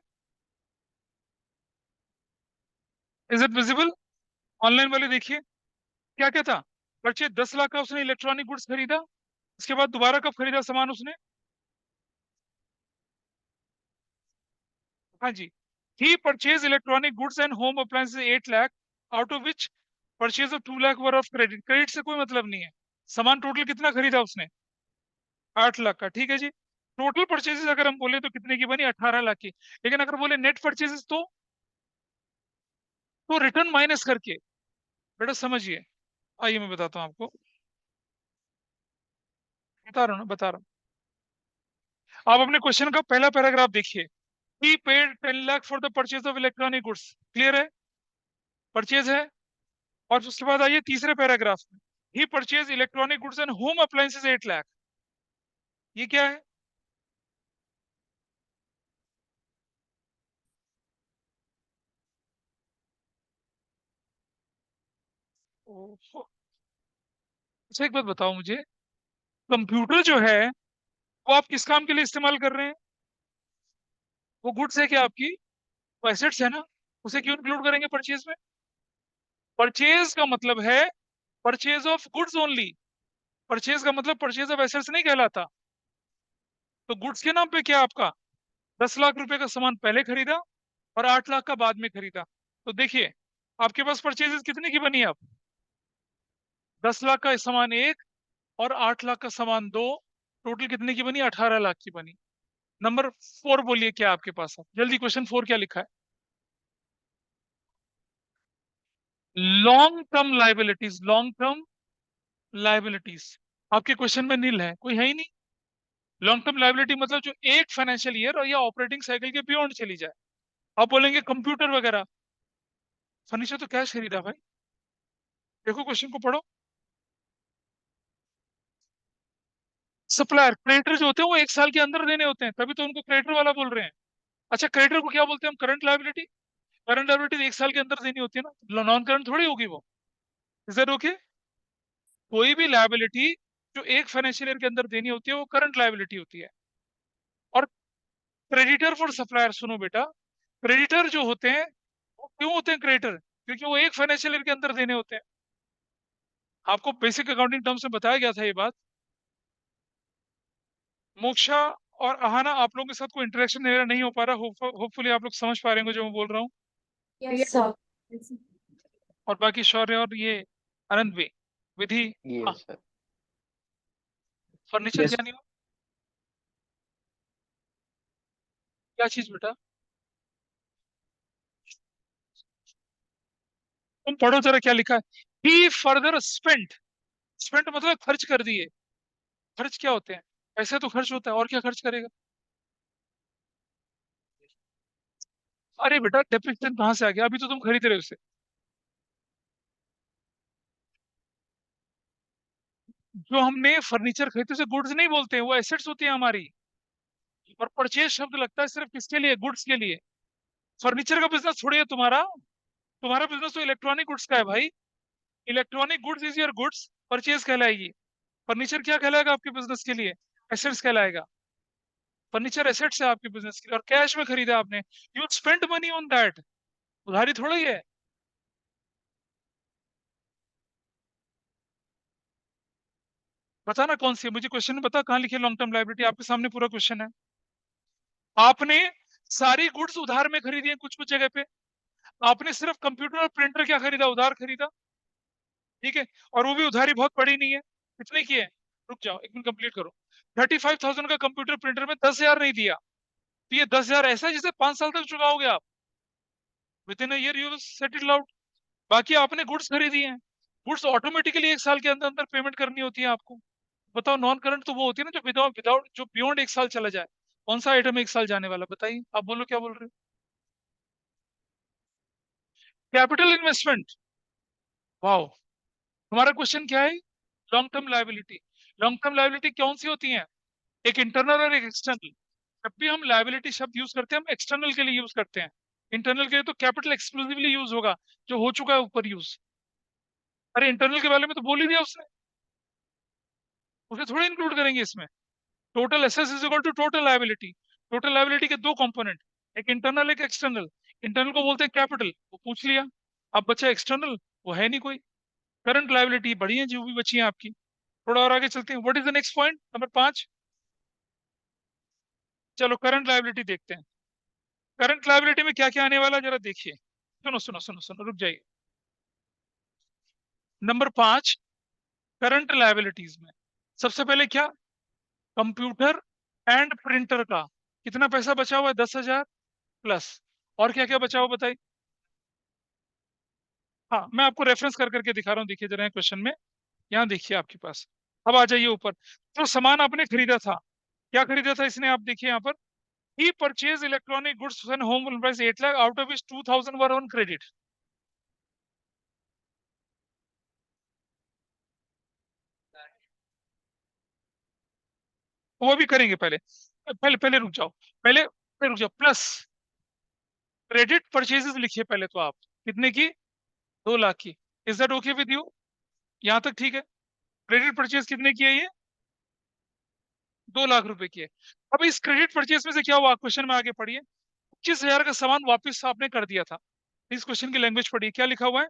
S1: Is it visible? ऑनलाइन वाले देखिए, क्या क्या था। परचेज 10 लाख का उसने इलेक्ट्रॉनिक गुड्स खरीदा। उसके बाद दोबारा कब खरीदा सामान उसने? हाँ जी। He purchase electronic goods and home appliances 8 lakh, out of which purchase of 2 lakh were of credit. Credit से कोई मतलब नहीं है। सामान टोटल कितना खरीदा उसने? 8 लाख का, ठीक है जी। टोटल परचेजेस अगर हम बोले तो कितने की बनी? 18 लाख की। लेकिन अगर बोले नेट परचेजेस तो रिटर्न माइनस करके। बेटा समझिए, आइए मैं बताता हूँ आपको। बता रहा हूँ ना, बता रहा हूँ। आप अपने क्वेश्चन का पहला पैराग्राफ देखिए। He paid 10 lakh for the purchase of electronic goods. Clear है? परचेज है। और उसके बाद आइए तीसरे पैराग्राफ में। He purchase electronic goods and home appliances 8 lakh. ये क्या है? ओहो। अच्छा एक बात बताओ मुझे, कंप्यूटर जो है वो आप किस काम के लिए इस्तेमाल कर रहे हैं? वो गुड्स है क्या आपकी? वो एसेट्स है ना? उसे क्यों इंक्लूड करेंगे परचेज में? परचेज का मतलब है purchase of goods only. Purchase का मतलब परचेज ऑफ एसेट्स नहीं कहलाता। तो गुड्स के नाम पे क्या आपका? 10 लाख रुपए का सामान पहले खरीदा और 8 लाख का बाद में खरीदा। तो देखिए, आपके पास परचेजेस कितने की बनी? आप 10 लाख का सामान एक और 8 लाख का सामान दो। टोटल कितने की बनी? 18 लाख की बनी। नंबर 4 बोलिए, क्या आपके पास है? जल्दी, क्वेश्चन 4 क्या लिखा है? Long term liabilities, long term liabilities. आपके क्वेश्चन में नील है, कोई है ही नहीं। लॉन्ग टर्म लाइबिलिटी मतलब जो एक फाइनेंशियल ईयर और या ऑपरेटिंग साइकिल के बियॉन्ड चली जाए। आप बोलेंगे कंप्यूटर वगैरह। फर्नीचर तो कैश खरीदा भाई। देखो क्वेश्चन को पढ़ो। सप्लायर, क्रेडिटर जो होते हैं वो 1 साल के अंदर देने होते हैं, तभी तो उनको क्रेडिटर वाला बोल रहे हैं। अच्छा, क्रेडिटर को क्या बोलते हैं हम? Current liability. करंट लायबिलिटी 1 साल के अंदर देनी होती है ना, नॉन करंट थोड़ी होगी वो। Is that okay? कोई भी लायबिलिटी जो एक फाइनेंशियल ईयर के अंदर देनी होती है वो करंट लायबिलिटी होती है। और क्रेडिटर फॉर सप्लायर, सुनो बेटा, क्रेडिटर जो होते हैं वो क्यों होते हैं क्रेडिटर? क्योंकि वो एक फाइनेंशियल ईयर के अंदर देने होते हैं। आपको बेसिक अकाउंटिंग टर्म्स में बताया गया था ये बात। मोक्षा और अहाना, आप लोगों के साथ कोई इंटरेक्शन मेरा नहीं हो पा रहा। होपफुली आप लोग समझ पा रहे होंगे जो मैं बोल रहा हूँ।
S2: Yes, sir. Yes, sir.
S1: और बाकी शौर्य और ये आनंद भी। विधि। हाँ।
S3: Yes, sir.
S1: Furniture
S3: Yes.
S1: क्या नहीं हो? क्या चीज बेटा? तुम पढ़ो जरा क्या लिखा है। ही फर्दर स्पेंट। स्पेंट मतलब खर्च कर दिए। खर्च क्या होते हैं? पैसे तो खर्च होता है, और क्या खर्च करेगा? अरे बेटा, डेप्रिसिएशन कहाँ से आ गया? अभी तो तुम खरीद रहे हो उसे। जो हमने फर्नीचर खरीदे उसे गुड्स नहीं बोलते हैं, वो एसेट्स होती है हमारी। और परचेज शब्द लगता है सिर्फ किसके लिए? गुड्स के लिए। फर्नीचर का बिजनेस थोड़ी है तुम्हारा। तुम्हारा बिजनेस तो इलेक्ट्रॉनिक गुड्स का है भाई। Electronic goods is your goods, purchase कहलाएगी। फर्नीचर क्या कहलाएगा आपके बिजनेस के लिए? एसेट्स कहलाएगा। फर्नीचर एसेट्स है आपके बिजनेस के लिए, और कैश में खरीदा आपने। You spend money on that. उधारी थोड़ा ही है। बता ना कौन सी है, मुझे क्वेश्चन में बता, कहाँ लिखी है लॉन्ग टर्म लायबिलिटी? आपके सामने पूरा क्वेश्चन है। आपने सारी गुड्स उधार में खरीदी है कुछ कुछ जगह पे। आपने सिर्फ कंप्यूटर और प्रिंटर क्या खरीदा? उधार खरीदा। ठीक है। और वो भी उधारी बहुत बड़ी नहीं है। कितने की है? रुक जाओ, एक मिनट कंप्लीट करो। 35,000 का कंप्यूटर प्रिंटर में 10,000 नहीं दिया। तो ये 10,000 ऐसा है जिसे 5 साल तक चुकाओगे आप। With in year you set it out. बाकी आपने गुड्स खरीदी है। गुड्स ऑटोमेटिकली 1 साल के अंदर अंदर पेमेंट करनी होती है आपको। बताओ, नॉन करंट तो वो होती है ना जो विदाउट विदाउट जो बियॉन्ड 1 साल चला जाए। कौन सा आइटम 1 साल जाने वाला, बताइए, आप बोलो क्या बोल रहे हो। Capital investment. वाओ। हमारा क्वेश्चन क्या है? Long term liability. Long term liability कौन सी होती है? एक इंटरनल और एक एक्सटर्नल। जब भी हम लायबिलिटी शब्द यूज करते हैं, हम एक्सटर्नल के लिए यूज करते हैं। इंटरनल के लिए तो कैपिटल एक्सक्लूसिवली यूज होगा, जो हो चुका है ऊपर यूज। अरे इंटरनल के बारे में तो बोल ही दिया उसने, उसे थोड़ी इंक्लूड करेंगे इसमें। Total assets is equal to total liability. Total liability के दो कंपोनेंट, एक इंटरनल एक एक्सटर्नल। इंटरनल को बोलते हैं कैपिटल, वो पूछ लिया। अब बचा एक्सटर्नल, वो है नहीं कोई। करंट लायबिलिटी बड़ी है जो भी बची है आपकी। थोड़ा और आगे चलते हैं, what is the next point number 5। चलो करंट लायबिलिटी देखते हैं। करंट लायबिलिटी में क्या क्या आने वाला है जरा देखिए। सुनो सुनो सुनो सुनो, रुक जाइए। नंबर 5, करंट लायबिलिटीज में सबसे पहले क्या? कंप्यूटर एंड प्रिंटर का कितना पैसा बचा हुआ है? 10,000 प्लस। और क्या क्या बचा हुआ बताइए। हाँ, मैं आपको रेफरेंस कर करके दिखा रहा हूँ, देखिए जरा क्वेश्चन में। यहाँ देखिए आपके पास। अब आ जाइए ऊपर। जो सामान आपने खरीदा था, क्या खरीदा था इसने, आप देखिए यहाँ पर। He purchase electronic goods and home price 8 lakh, out of which 2,000 were on credit. वो भी करेंगे पहले। पहले पहले रुक जाओ। पहले रुक जाओ, प्लस क्रेडिट परचेजेस लिखिए पहले तो आप। कितने की? 2 लाख की। Is that okay with you? यहाँ तक ठीक है? क्रेडिट परचेज कितने की है ये? 2 लाख रुपए की है। अब इस क्रेडिट परचेज में से क्या हुआ, क्वेश्चन में आगे पढ़िए। 25,000 का सामान वापस आपने कर दिया था। इस क्वेश्चन की लैंग्वेज पढ़िए, क्या लिखा हुआ है।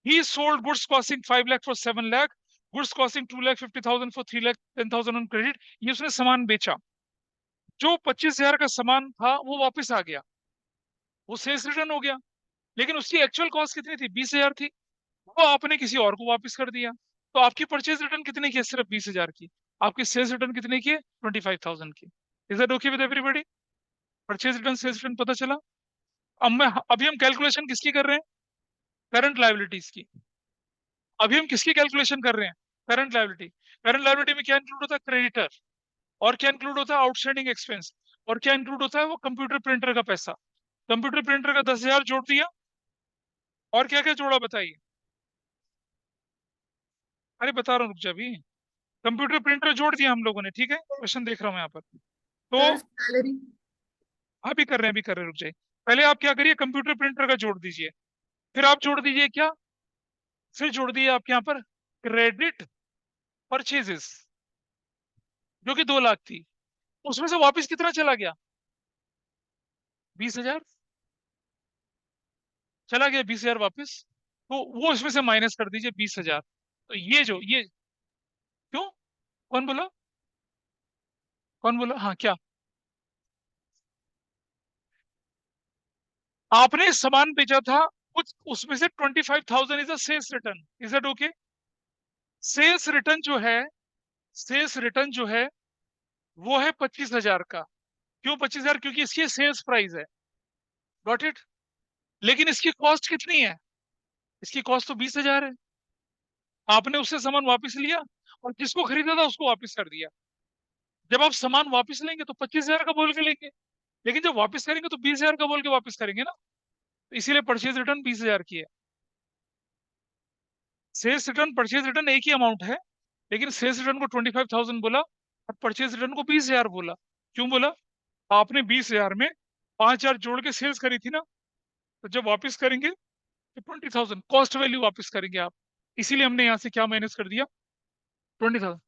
S1: ही sold goods costing 5 lakh for 7 lakh, goods costing 2,50,000 for 3,10,000 on credit. ये उसने सामान बेचा। जो 25,000 का सामान था वो वापस आ गया, वो सेल्स रिटर्न हो गया। लेकिन उसकी एक्चुअल कॉस्ट कितनी थी? 20,000 थी। वो आपने किसी और को वापस कर दिया। तो आपकी परचेज रिटर्न कितने की है? सिर्फ 20,000 की। आपकी सेल्स रिटर्न कितने की है? 25,000 की। Is that okay with everybody? Purchase return sales return पता चला। अभी हम कैलकुलेशन किसकी कर रहे हैं? करंट लायबिलिटीज की। अभी हम किसकी कैलकुलेशन कर रहे हैं? Current liability. करंट लायबिलिटी में क्या इंक्लूड होता है? क्रेडिटर। और क्या इंक्लूड होता है? Outstanding expense. और क्या इंक्लूड होता है? वो कंप्यूटर प्रिंटर का पैसा। कंप्यूटर प्रिंटर का 10,000 जोड़ दिया। और क्या क्या जोड़ा बताइए। अरे बता रहा हूँ, रुक जा अभी। कंप्यूटर प्रिंटर जोड़ दिया हम लोगों ने, ठीक है, क्वेश्चन देख रहा हूँ यहाँ पर। तो
S2: सर सैलरी।
S1: अभी कर रहे हैं, अभी कर रहे हैं, रुक जाइए। पहले आप क्या करिए, कंप्यूटर प्रिंटर का जोड़ दीजिए। फिर आप जोड़ दीजिए क्या? फिर जोड़ दिए आप यहाँ पर क्रेडिट परचेजेस, जो कि 2 लाख थी। उसमें से वापस कितना चला गया? 20,000 चला गया, 20,000 वापस। तो वो इसमें से माइनस कर दीजिए 20,000। तो ये क्यों? कौन बोला? कौन बोला? हाँ क्या? आपने सामान बेचा था कुछ, उसमें से 25,000 is a sales return. Is that okay? Sales return जो है, सेल्स रिटर्न जो है वो है 25,000 का। क्यों 25,000? क्योंकि इसकी सेल्स प्राइस है। Got it? लेकिन इसकी कॉस्ट कितनी है? इसकी कॉस्ट तो 20,000 है। आपने उससे सामान वापस लिया और जिसको खरीदा था उसको वापस कर दिया। जब आप सामान वापस लेंगे तो 25,000 का बोल के लेंगे, लेकिन जब वापस करेंगे तो 20,000 का बोल के वापस करेंगे ना। तो इसीलिए परचेज रिटर्न 20,000 की है। सेल्स रिटर्न परचेज रिटर्न एक ही अमाउंट है, लेकिन सेल्स रिटर्न को 25,000 बोला और परचेज रिटर्न को 20,000 बोला। क्यों बोला? आपने 20,000 में 5,000 जोड़ के सेल्स करी थी ना। तो जब वापस करेंगे तो 20,000 कॉस्ट वैल्यू वापस करेंगे आप। इसीलिए हमने यहाँ से क्या माइनस कर दिया? 20,000।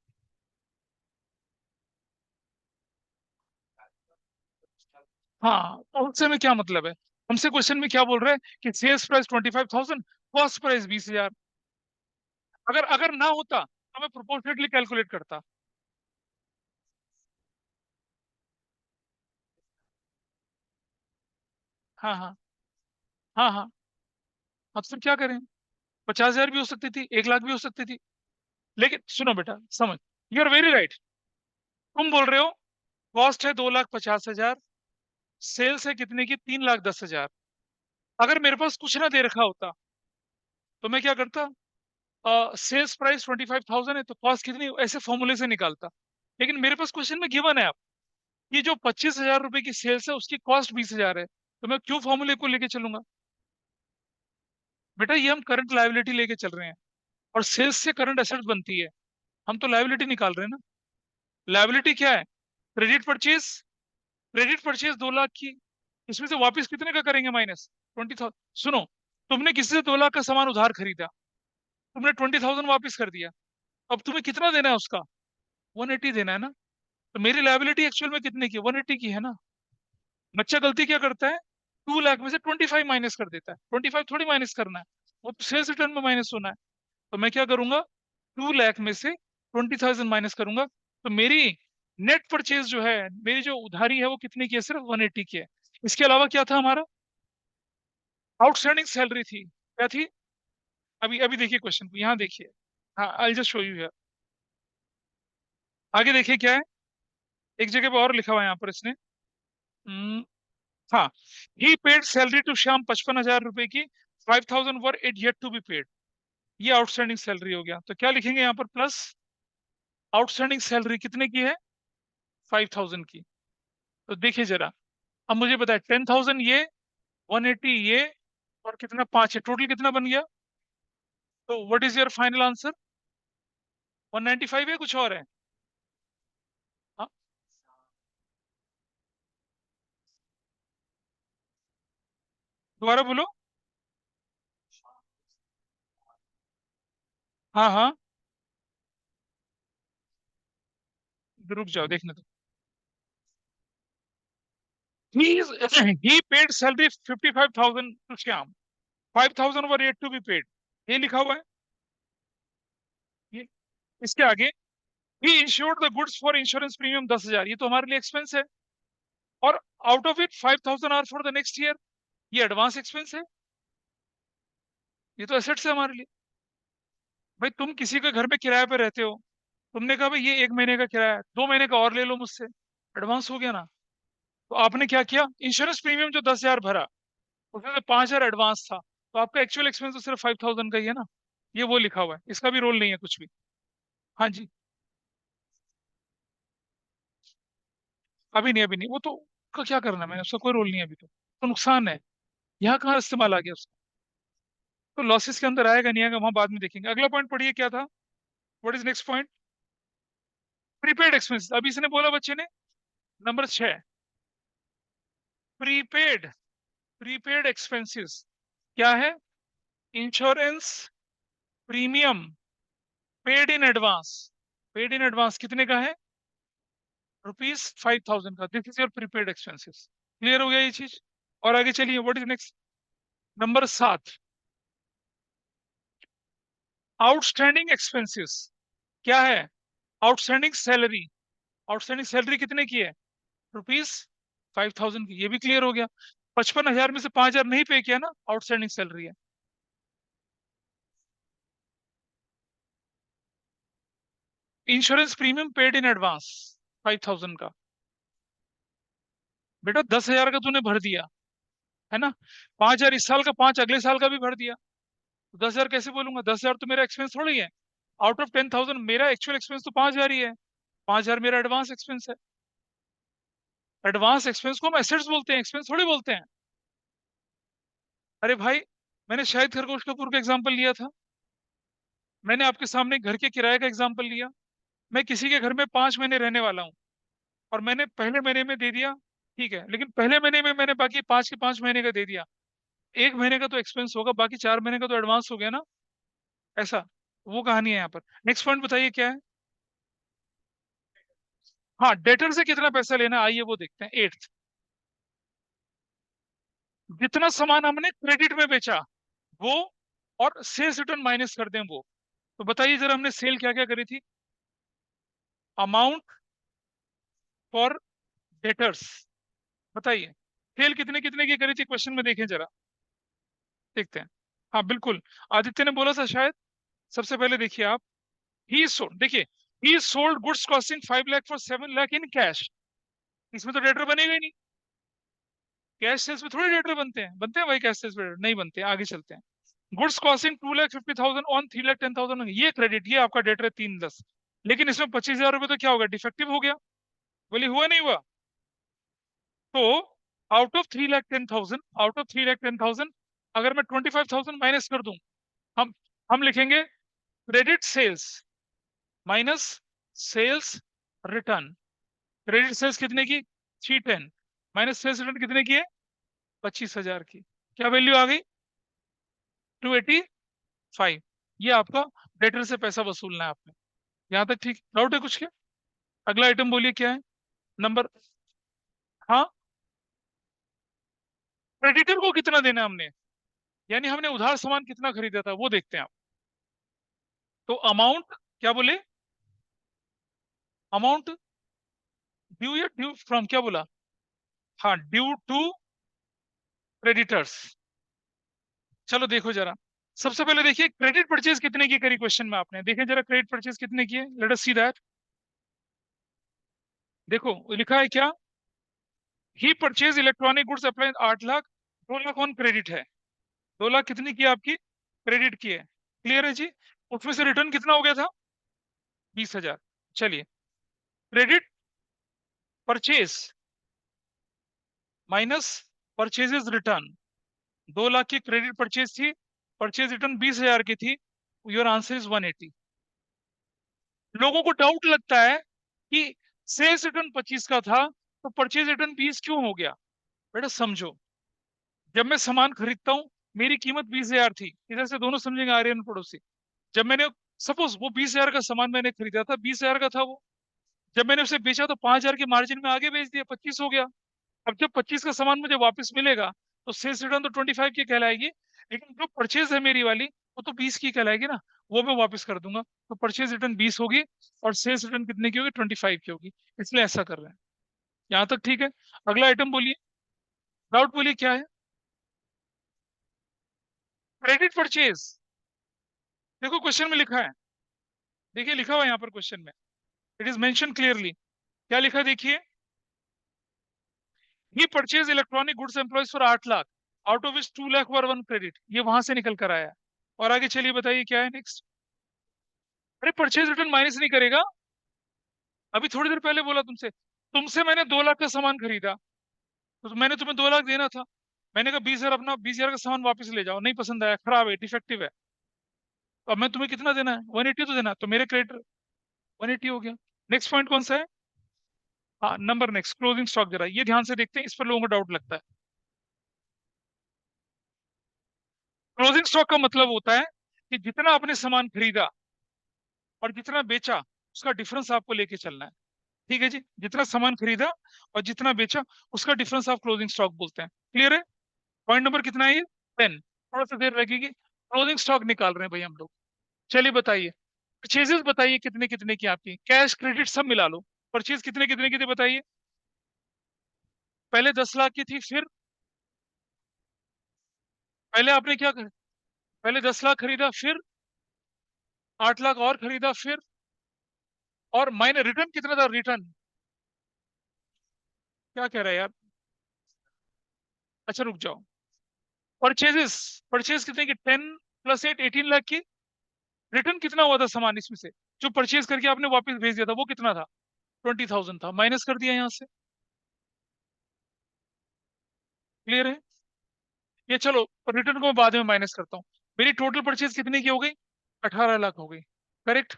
S1: हाँ, तो उससे में क्या मतलब है? हमसे क्वेश्चन में क्या बोल रहे हैं कि सेल्स प्राइस 25,000, कॉस्ट प्राइस 20,000। अगर अगर ना होता तो मैं प्रोपोर्शनेटली कैलकुलेट करता। हाँ हाँ। हाँ हाँ। अब फिर क्या करें? 50,000 भी हो सकती थी, 1 लाख भी हो सकती थी। लेकिन सुनो बेटा, समझ, यू आर वेरी राइट। तुम बोल रहे हो कॉस्ट है 2,50,000, सेल्स है कितने की? 3,10,000। अगर मेरे पास कुछ ना दे रखा होता तो मैं क्या करता? सेल्स प्राइस 25,000 है तो कॉस्ट कितनी, ऐसे फॉर्मूले से निकालता। लेकिन मेरे पास क्वेश्चन में गिवन है आप, ये जो 25,000 रुपए की सेल्स है उसकी कॉस्ट 20,000 है, तो मैं क्यों फॉर्मूले को लेके चलूंगा? बेटा ये हम करंट लायबिलिटी लेके चल रहे हैं, और सेल्स से करंट एसेट बनती है, हम तो लायबिलिटी निकाल रहे हैं ना। लायबिलिटी क्या है? Credit purchase. Credit purchase 2 lakh की, इसमें से वापस कितने का करेंगे माइनस? 20,000। सुनो, तुमने किसी से 2 लाख का सामान उधार खरीदा, तुमने 20,000 वापस कर दिया, अब तुम्हें कितना देना है उसका? 180 देना है ना। तो मेरी लायबिलिटी एक्चुअल में कितने की? 180 की है ना। बच्चा गलती क्या करता है, 2 लाख में से 25 माइनस कर देता है। 25 थोड़ी माइनस करना है, वो सेल्स रिटर्न में माइनस होना है। तो मैं क्या करूंगा, 2 लाख में से 20,000 माइनस करूंगा, तो मेरी नेट परचेज जो है, मेरी जो उधारी है वो कितने की है? सिर्फ 180 की है। इसके अलावा क्या था हमारा? आउटस्टैंडिंग सैलरी थी, क्या थी? अभी अभी देखिए क्वेश्चन को, यहाँ देखिए। हाँ, I just show you here. आगे देखिए क्या है, एक जगह पे और लिखा हुआ है यहाँ पर इसने। हम्म, हाँ, he paid salary to Shyam 55,000 रुपए की, 5,000 were it yet to be paid. ये आउटस्टैंडिंग सैलरी हो गया, तो क्या लिखेंगे यहाँ पर? प्लस आउटस्टैंडिंग सैलरी कितने की है? 5,000 की। तो देखिए जरा, अब मुझे बताए 10,000 ये, 180 ये, और कितना? 5 है, टोटल कितना बन गया? तो what is your final answer? 195 है, कुछ और है? हाँ, दोबारा बोलो। हाँ हाँ, रुक जाओ देखने दो। he is he paid salary 55,000 to Shyam, 5,000 were yet to be paid, ये लिखा हुआ है। ये इसके आगे, he insured the goods for insurance premium 10,000, ये तो हमारे लिए एक्सपेंस है, और out of it 5,000 are for the next year, ये एडवांस एक्सपेंस है, ये तो एसेट्स है हमारे लिए। भाई तुम किसी के घर पे किराए पे रहते हो, तुमने कहा भाई ये 1 महीने का किराया है, 2 महीने का और ले लो मुझसे, एडवांस हो गया ना। तो आपने क्या किया, इंश्योरेंस प्रीमियम जो 10,000 भरा, उसमें से 5,000 एडवांस था, तो आपका एक्चुअल एक्सपेंस तो सिर्फ 5,000 का ही है ना। ये वो लिखा हुआ है, इसका भी रोल नहीं है कुछ भी। हाँ जी। अभी नहीं, वो तो का क्या करना है, मैंने उसका कोई रोल नहीं है अभी, तो नुकसान है। यहाँ कहाँ इस्तेमाल आ गया उसका? तो लॉसेस के अंदर आएगा नहीं आएगा वहां बाद में देखेंगे। अगला पॉइंट पढ़िए क्या था, what is next point? Prepaid expense, अभी इसने बोला बच्चे ने, नंबर 6, प्रीपेड। प्रीपेड एक्सपेंसेस क्या है? Insurance premium paid in advance. Paid in advance कितने का है? ₹5,000 का। This is your prepaid expenses. Clear हो गया ये चीज? और आगे चलिए, what is next? Number 7, outstanding expenses क्या है? Outstanding salary. आउटस्टैंडिंग सैलरी कितने की है? ₹5,000 की, ये भी क्लियर हो गया। 55,000 में से 5,000 नहीं पे किया ना, आउटस्टैंडिंग सैलरी है। Insurance premium paid in advance 5,000 का। बेटा 10,000 का तूने भर दिया है ना, 5,000 इस साल का, 5 अगले साल का भी भर दिया, तो 10,000 कैसे बोलूंगा? 10,000 तो मेरा एक्सपेंस थोड़ी है। आउट ऑफ 10,000 मेरा एक्चुअल एक्सपेंस तो 5,000 ही है, 5,000 मेरा एडवांस एक्सपेंस है। एडवांस एक्सपेंस को हम एसेट्स बोलते हैं, एक्सपेंस थोड़ी बोलते हैं। अरे भाई, मैंने शायद खरगोश कपूर का एग्जाम्पल लिया था, मैंने आपके सामने घर के किराए का एग्जाम्पल लिया। मैं किसी के घर में 5 महीने रहने वाला हूँ, और मैंने पहले महीने में दे दिया, ठीक है, लेकिन पहले महीने में मैंने बाकी 5 के 5 महीने का दे दिया, 1 महीने का तो एक्सपेंस होगा, बाकी 4 महीने का तो एडवांस हो गया ना। ऐसा, वो कहानी है यहाँ पर। नेक्स्ट पॉइंट बताइए क्या है? हाँ, डेटर से कितना पैसा लेना, आइए वो देखते हैं। 8, जितना सामान हमने क्रेडिट में बेचा वो, और सेल्स रिटर्न माइनस कर दें वो। तो बताइए जरा, हमने सेल क्या क्या करी थी? अमाउंट फॉर डेटर्स, बताइए सेल कितने कितने की करी थी, क्वेश्चन में देखें जरा, देखते हैं। हाँ बिल्कुल, आदित्य ने बोला था शायद। सबसे पहले देखिए आप, ही सोल्ड, देखिए, ही sold goods costing 5 lakh for 7 lakh in cash. इसमें तो डेटर बनेगा ही नहीं, कैश सेल्स में थोड़ी डेटर बनते हैं? बनते हैं भाई कैश सेल्स में? नहीं बनते। आगे चलते हैं। गुड्स कॉस्टिंग 2,50,000 ऑन 3,10,000, ये क्रेडिट, ये आपका डेटर है 310। लेकिन इसमें 25,000 रुपये तो क्या होगा, डिफेक्टिव हो गया। बोले हुआ नहीं हुआ? तो आउट ऑफ 3,10,000 अगर मैं 25,000 माइनस कर दूं, हम हम लिखेंगे credit sales minus sales return. Credit sales कितने की? 310 माइनस सेल्स रिटर्न कितने की है? 25,000 की। क्या वैल्यू आ गई? 285। ये आपका डेटर से पैसा वसूलना है आपने। यहाँ तक ठीक? डाउट है कुछ? क्या अगला आइटम बोलिए क्या है? नंबर, हाँ, क्रेडिटर को कितना देना है हमने, यानी हमने उधार सामान कितना खरीदा था वो देखते हैं आप। तो अमाउंट, क्या बोले? अमाउंट ड्यू या ड्यू फ्रॉम, क्या बोला? हाँ, ड्यू टू क्रेडिटर्स। चलो देखो जरा, सबसे पहले देखिए क्रेडिट परचेज कितने की करी क्वेश्चन में आपने, देखें जरा क्रेडिट परचेज कितने की है, लेट अस सी दैट। देखो लिखा है क्या? He purchase electronic goods apply 8 lakh, 2 lakh on credit है। 2 लाख कितनी की है आपकी? क्रेडिट की है। क्लियर है जी? उसमें से रिटर्न कितना हो गया था? 20,000। चलिए, credit purchase minus purchases return, 2 lakh की क्रेडिट परचेज थी, परचेज रिटर्न 20,000 की थी। Your answer is 180। लोगों को डाउट लगता है कि सेल्स रिटर्न 25 का था तो परचेज रिटर्न 20 क्यों हो गया? बेटा समझो, जब मैं सामान खरीदता हूँ, मेरी कीमत 20,000 थी, इधर से दोनों समझेंगे आर्यन पड़ोसी। जब मैंने, सपोज वो 20,000 का सामान मैंने खरीदा था, 20,000 का था वो, जब मैंने उसे बेचा तो 5,000 के मार्जिन में आगे बेच दिया, 25 हो गया। अब जब 25 का सामान मुझे वापस मिलेगा तो सेल्स रिटर्न तो 25 की कहलाएगी, लेकिन जो परचेज है मेरी वाली वो तो 20 की कहलाएगी ना, वो मैं वापस कर दूंगा। तो परचेज रिटर्न 20 होगी और सेल्स रिटर्न कितने की होगी? 25 की होगी। इसलिए ऐसा कर रहे हैं। यहाँ तक ठीक है? अगला आइटम बोलिए, डाउट बोलिए क्या है? क्रेडिट परचेज, देखो क्वेश्चन में लिखा है, देखिए लिखा हुआ है यहाँ पर क्वेश्चन में, इट इज मेंशन क्लियरली। क्या लिखा है देखिए, he purchase electronic goods employees for 8 lakh, out of which 2 lakh were on credit, ये वहां से निकल कर आया है। और आगे चलिए बताइए क्या है नेक्स्ट। अरे परचेज रिटर्न माइनस नहीं करेगा, अभी थोड़ी देर पहले बोला तुमसे, तुमसे मैंने 2 लाख का सामान खरीदा, तो मैंने तुम्हें 2 लाख देना था। मैंने कहा 20,000, अपना 20,000 का सामान वापस ले जाओ, नहीं पसंद आया, खराब है, डिफेक्टिव है। तो अब मैं तुम्हें कितना देना है? 180 तो देना है, तो मेरे क्रेडिट 180 हो गया। नेक्स्ट पॉइंट कौन सा है? हाँ, नंबर नेक्स्ट, क्लोजिंग स्टॉक, जरा ये ध्यान से देखते हैं, इस पर लोगों को डाउट लगता है। क्लोजिंग स्टॉक का मतलब होता है कि जितना आपने सामान खरीदा और जितना बेचा, उसका डिफरेंस आपको लेके चलना है। ठीक है जी? जितना सामान खरीदा और जितना बेचा, उसका डिफरेंस आप क्लोजिंग स्टॉक बोलते हैं। क्लियर है? पॉइंट नंबर कितना है ये? 10। थोड़ा सा देर लगेगी, क्लोजिंग स्टॉक निकाल रहे हैं भाई हम लोग। चलिए बताइए, परचेजेस बताइए कितने कितने की आपकी, कैश क्रेडिट सब मिला लो। परचेज कितने कितने की थी बताइए? पहले 10 लाख की थी, फिर पहले आपने क्या कर, पहले 10 लाख खरीदा, फिर 8 लाख और खरीदा, फिर और माइनस रिटर्न कितना था? रिटर्न क्या कह रहा है यार? अच्छा रुक जाओ, परचेजेस, परचेज कितने की? 10 + 8 18 लाख की। रिटर्न कितना हुआ था सामान इसमें से, जो परचेज करके आपने वापस भेज दिया था, वो कितना था? 20,000 था, माइनस कर दिया यहाँ से। क्लियर है? ये चलो, रिटर्न को मैं बाद में माइनस करता हूँ। मेरी टोटल परचेज कितने की हो गई? 18 लाख हो गई। करेक्ट?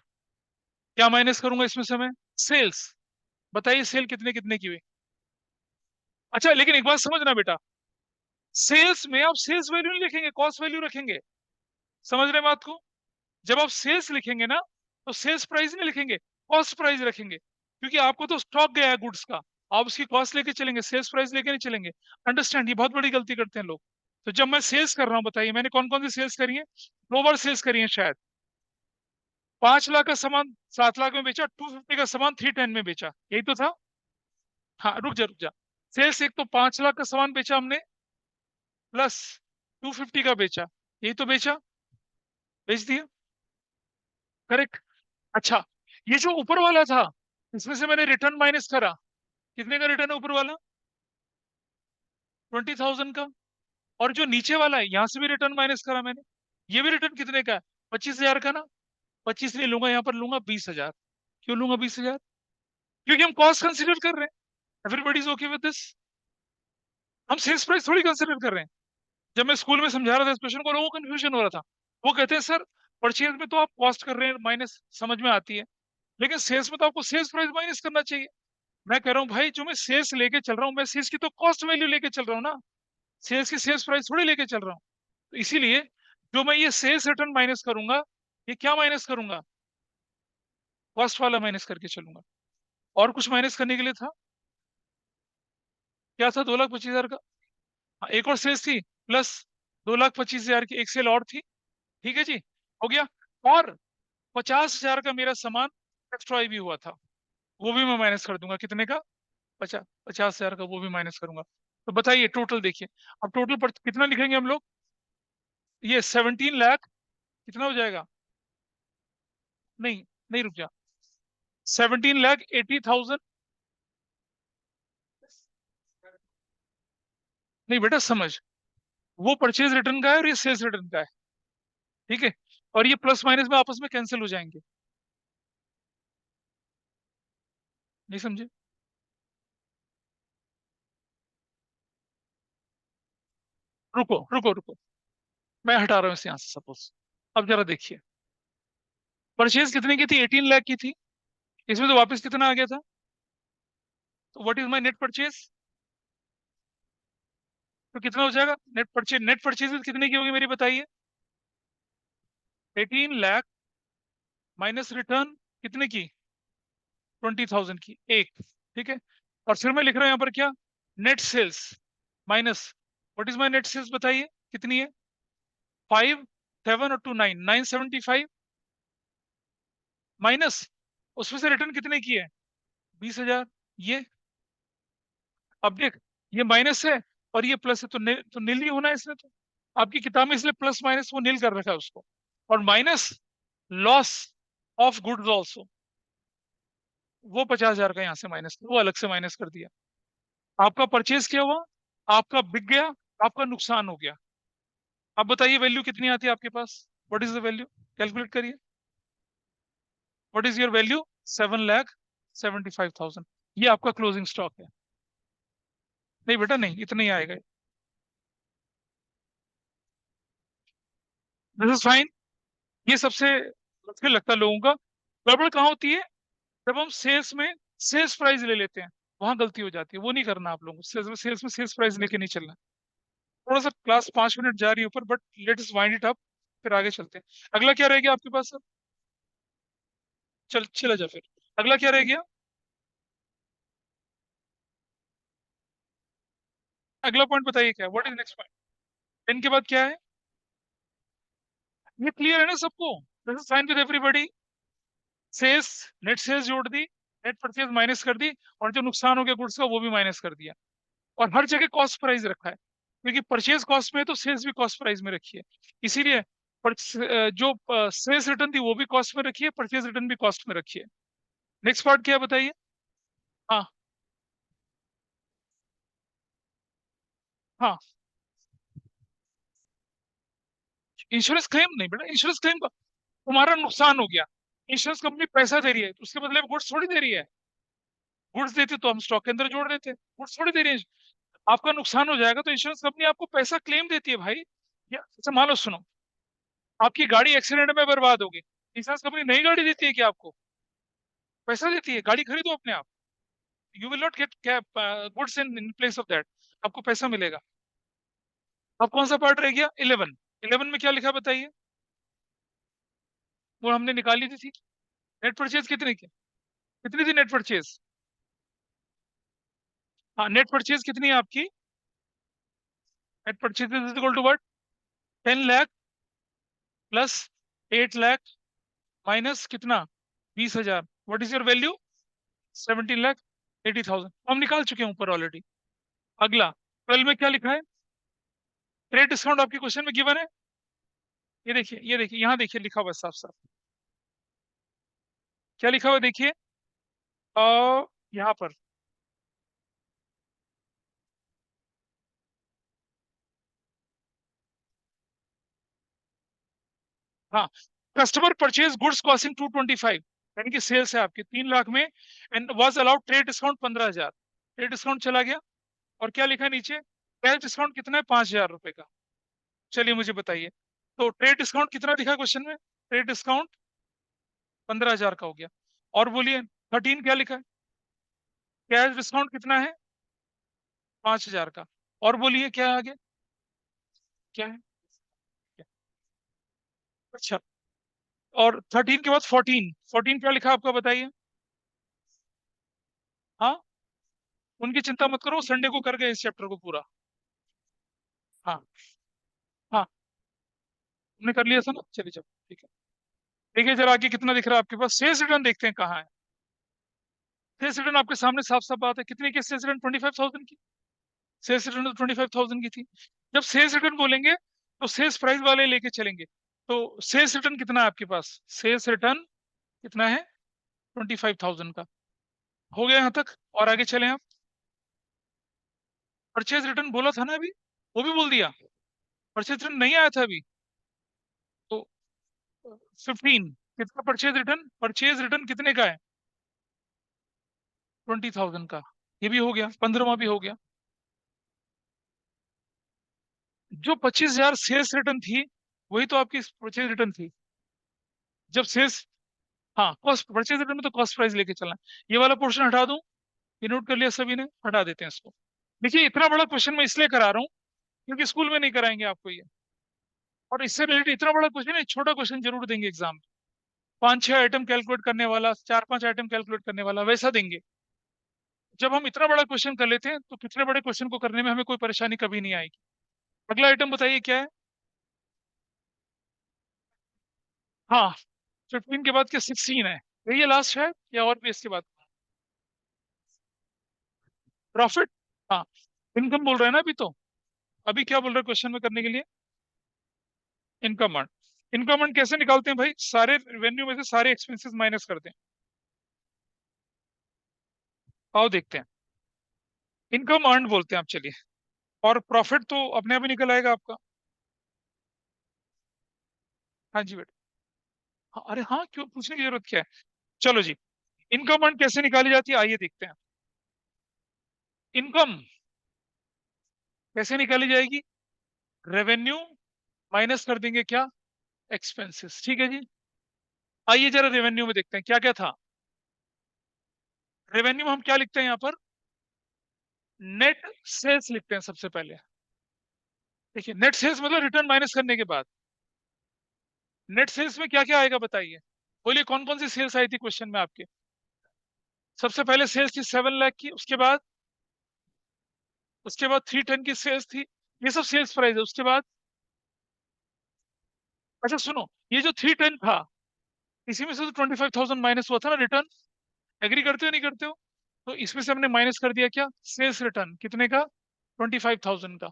S1: क्या माइनस करूंगा इसमें से मैं? सेल्स। बताइए सेल कितने कितने की हुई? अच्छा लेकिन एक बात समझना बेटा, सेल्स में आप सेल्स वैल्यू नहीं लिखेंगे, कॉस्ट वैल्यू रखेंगे। समझ रहे हैं बात को? जब आप सेल्स लिखेंगे ना, तो सेल्स प्राइस नहीं लिखेंगे, कॉस्ट प्राइस रखेंगे, क्योंकि आपको तो स्टॉक गया है गुड्स का, आप उसकी कॉस्ट लेके चलेंगे, सेल्स प्राइस लेके नहीं चलेंगे। अंडरस्टैंड? ये बहुत बड़ी गलती करते हैं लोग। तो जब मैं सेल्स कर रहा हूँ, बताइए मैंने कौन कौन सी सेल्स करी है? 2 बार सेल्स करी है शायद। 5 लाख का सामान 7 लाख में बेचा, 250 का सामान 310 में बेचा, यही तो था। हाँ रुक जा रुक जा, सेल्स एक तो 5 लाख का सामान बेचा हमने, प्लस 250 का बेचा, यही तो बेचा, बेच दिया। करेक्ट? अच्छा, ये जो ऊपर वाला था, इसमें से मैंने रिटर्न माइनस करा, कितने का रिटर्न है ऊपर वाला? 20,000 का। और जो नीचे वाला है, यहां से भी रिटर्न माइनस करा मैंने, ये भी रिटर्न कितने का है? 25,000 का ना। 25 नहीं लूंगा, यहाँ पर लूंगा 20,000। क्यों लूंगा 20,000? क्योंकि हम कॉस्ट कंसिडर कर रहे हैं। Everybody is okay with this. हम सेल्स प्राइस थोड़ी कंसिडर कर रहे हैं। जब मैं स्कूल में समझा रहा था इस क्वेश्चन को, लोगों को कंफ्यूजन हो रहा था। वो कहते हैं सर, परचेज में तो आप कॉस्ट कर रहे हैं माइनस, समझ में आती है, लेकिन सेल्स में तो आपको सेल्स प्राइस माइनस करना चाहिए। मैं कह रहा हूँ भाई, जो मैं सेल्स लेके चल रहा हूँ, मैं सेल्स की तो कॉस्ट वैल्यू लेके चल रहा हूँ ना। सेल्स की सेल्स प्राइस थोड़ी लेके चल रहा हूँ। तो इसीलिए जो मैं ये सेल्स रिटर्न माइनस करूंगा, ये क्या माइनस करूंगा? कॉस्ट वाला माइनस करके चलूंगा। और कुछ माइनस करने के लिए था? क्या था? 2,25,000 का। हाँ, एक और सेल्स थी, प्लस 2,25,000 की एक सेल और थी। ठीक है जी, हो गया। और 50,000 का मेरा सामान एक्स्ट्रॉय भी हुआ था, वो भी मैं माइनस कर दूंगा। कितने का? 50,000 का वो भी माइनस करूंगा। तो बताइए टोटल देखिए। अब टोटल पर कितना लिखेंगे हम लोग? ये 17 लाख कितना हो जाएगा? नहीं, नहीं, रुक जा। 17,80,000। नहीं बेटा, समझ, वो परचेज रिटर्न का है और ये सेल्स रिटर्न का है। ठीक है, और ये प्लस माइनस में आपस में कैंसिल हो जाएंगे। नहीं समझे? रुको रुको रुको, मैं हटा रहा हूँ इसे यहाँ से सपोज। अब जरा देखिए, परचेज कितने की थी? 18 लाख की थी। इसमें तो वापस कितना आ गया था? तो what is my net purchase? तो कितना हो जाएगा नेट परचेज? नेट परचेज कितने की होगी मेरी, बताइए। 18 लाख माइनस रिटर्न कितने की? 20,000 की एक। ठीक है, और फिर मैं लिख रहा हूं यहाँ पर क्या? Net sales minus, what is my net sales बताइए, कितनी है? 5, 7 और 2, 9, 975 माइनस, उसमें से रिटर्न कितने की है? 20,000। ये, अब देख, ये माइनस है और ये प्लस है, तो नील ही होना है इसने तो। आपकी किताब में इसलिए प्लस माइनस वो नील कर रखा है उसको। और minus loss of goods also, वो 50,000 का यहाँ से माइनस, वो अलग से माइनस कर दिया। आपका परचेज क्या हुआ? आपका बिक गया, आपका नुकसान हो गया। अब बताइए वैल्यू कितनी आती है आपके पास? What is the value? Calculate करिए। What is your value? 7,75,000। ये आपका क्लोजिंग स्टॉक है। नहीं बेटा, नहीं, इतना ही आएगा। This is fine. ये सबसे मुश्किल लगता है लोगों का। गड़बड़ कहाँ होती है? जब हम सेल्स में सेल्स प्राइस ले लेते हैं, वहां गलती हो जाती है। वो नहीं करना आप लोगों को। सेल्स में सेल्स प्राइस लेके नहीं चलना। थोड़ा सा क्लास 5 मिनट जा रही है ऊपर, but let us wind it up, फिर आगे चलते हैं। अगला क्या रह गया आपके पास अब? चला जा फिर। अगला क्या रह गया? अगला पॉइंट बताइए, क्या व्हाट इज नेक्स्ट पॉइंट? 10 के बाद क्या है? ये क्लियर है ना सबको? This is fine with everybody. Sales, net sales जोड़ दी, नेट परचेज माइनस कर दी, और जो नुकसान हो गया गुड्स का वो भी माइनस कर दिया। और हर जगह कॉस्ट प्राइस रखा है, क्योंकि परचेज कॉस्ट में है तो सेल्स भी कॉस्ट प्राइस में रखी है। इसीलिए जो सेल्स रिटर्न थी वो भी कॉस्ट में रखी है, परचेज रिटर्न भी कॉस्ट में रखी है। नेक्स्ट पार्ट क्या है बताइए? हाँ, हाँ। इंश्योरेंस क्लेम नहीं बेटा, इंश्योरेंस क्लेम का, तुम्हारा नुकसान हो गया, इंश्योरेंस कंपनी पैसा दे रही है, तो उसके बदले में गुड्स थोड़ी दे रही है। गुड्स देते तो हम स्टॉक के अंदर जोड़ देते, गुड्स थोड़ी दे रही है। आपका नुकसान हो जाएगा तो इंश्योरेंस कंपनी आपको पैसा क्लेम देती है भाई। या अच्छा मान लो, सुनो, आपकी गाड़ी एक्सीडेंट में बर्बाद होगी, इंश्योरेंस कंपनी नई गाड़ी देती है क्या आपको? पैसा देती है, गाड़ी खरीदो अपने आप। You will not gate goods in place of that. आपको पैसा मिलेगा। अब कौन सा पार्ट रह गया? 11। 11 में क्या लिखा बताइए? वो हमने निकाली थी। नेट परचेज कितने की? कितनी थी नेट परचेज? हाँ, नेट परचेज कितनी है आपकी? Net purchase is equal to what? 10 lakh plus 8 lakh minus कितना? 20,000। What is your value? 17,80,000। हम निकाल चुके हैं ऊपर ऑलरेडी। अगला 12 में क्या लिखा है? ट्रेड डिस्काउंट आपके क्वेश्चन में गिवन है। ये देखिए, ये देखिए, यहाँ देखिए, लिखा हुआ है साफ साफ। क्या लिखा हुआ है देखिए, यहाँ पर। हाँ, कस्टमर परचेज गुड्स कॉस्टिंग 225, यानी कि सेल्स है आपकी 3 लाख में, and was allowed trade discount 15,000। Trade discount चला गया, और क्या लिखा है नीचे, कैश डिस्काउंट कितना है, 5,000 रुपए का। चलिए मुझे बताइए, तो ट्रेड डिस्काउंट कितना दिखा क्वेश्चन में, ट्रेड डिस्काउंट 15,000 का हो गया। और बोलिए 13 क्या लिखा है, कैश डिस्काउंट कितना है, 5,000 का। और बोलिए क्या है आगे, क्या है, क्या? अच्छा, और 13 के बाद 14, 14 क्या लिखा आपका बताइए। हाँ, उनकी चिंता मत करो, संडे को कर गए इस चैप्टर को पूरा। हाँ, हाँ, हमने कर लिया था ना, चलिए चलो ठीक है। देखिए जरा आगे कितना दिख रहा है आपके पास, सेल्स रिटर्न देखते हैं कहाँ है। सेल्स रिटर्न आपके सामने साफ साफ बात है, कितने की सेल्स रिटर्न, 25,000 की। सेल्स रिटर्न तो 25,000 की थी। जब सेल्स रिटर्न बोलेंगे तो सेल्स प्राइस वाले लेके चलेंगे। तो सेल्स रिटर्न कितना है आपके पास, सेल्स रिटर्न कितना है, 25,000 का। हो गया यहाँ तक, और आगे चले आप। परचेज रिटर्न बोला था ना अभी, वो भी बोल दिया। परचेज रिटर्न नहीं आया था अभी, तो 15 कितना, परचेज रिटर्न कितने का है, 20,000 का। ये भी हो गया, 15वां भी हो गया। जो 25,000 सेल्स रिटर्न थी, वही तो आपकी परचेज रिटर्न थी। जब सेल्स, हाँ, कॉस्ट परचेज रिटर्न में तो कॉस्ट प्राइस लेके चलना है। ये वाला पोर्शन हटा दूं, ये नोट कर लिया सभी ने, हटा देते हैं इसको। देखिए इतना बड़ा क्वेश्चन मैं इसलिए करा रहा हूँ, क्योंकि स्कूल में नहीं कराएंगे आपको ये। और इससे रिलेटेड इतना बड़ा क्वेश्चन है, छोटा क्वेश्चन जरूर देंगे एग्जाम में। 5-6 आइटम कैलकुलेट करने वाला, 4-5 आइटम कैलकुलेट करने वाला, वैसा देंगे। जब हम इतना बड़ा क्वेश्चन कर लेते हैं, तो पिछले बड़े क्वेश्चन को करने में हमें कोई परेशानी कभी नहीं आएगी। अगला आइटम बताइए क्या है। हाँ, 15 के बाद क्या 16 है, ये लास्ट है या और भी इसके बाद, प्रॉफिट। हाँ, इनकम बोल रहे हैं ना अभी तो। अभी क्या बोल रहे हैं क्वेश्चन में करने के लिए, इनकम अर्न। इनकम अर्न कैसे निकालते हैं भाई, सारे रेवेन्यू में से सारे एक्सपेंसेस माइनस करते हैं। आओ देखते हैं, इनकम अर्न बोलते हैं आप, चलिए। और प्रॉफिट तो अपने आप ही निकल आएगा आपका। हाँ जी बेटा, हाँ, अरे हाँ, क्यों पूछने की जरूरत क्या है। चलो जी, इनकम अर्न कैसे निकाली जाती है, आइए देखते हैं। इनकम कैसे निकाली जाएगी, रेवेन्यू माइनस कर देंगे क्या, एक्सपेंसेस, ठीक है जी। आइए जरा रेवेन्यू में देखते हैं क्या क्या था। रेवेन्यू में हम क्या लिखते हैं यहाँ पर, नेट सेल्स लिखते हैं सबसे पहले। देखिए नेट सेल्स मतलब रिटर्न माइनस करने के बाद। नेट सेल्स में क्या क्या आएगा बताइए, बोलिए कौन कौन सी सेल्स आई थी क्वेश्चन में आपके। सबसे पहले सेल्स थी 7 लाख की, उसके बाद 310 की सेल्स थी। ये सब सेल्स प्राइस है। उसके बाद, अच्छा सुनो, ये जो 310 था, इसी में से तो 25,000 माइनस हुआ था ना रिटर्न। एग्री करते हो नहीं करते हो, तो इसमें से हमने माइनस कर दिया क्या, सेल्स रिटर्न कितने का, 25,000 का।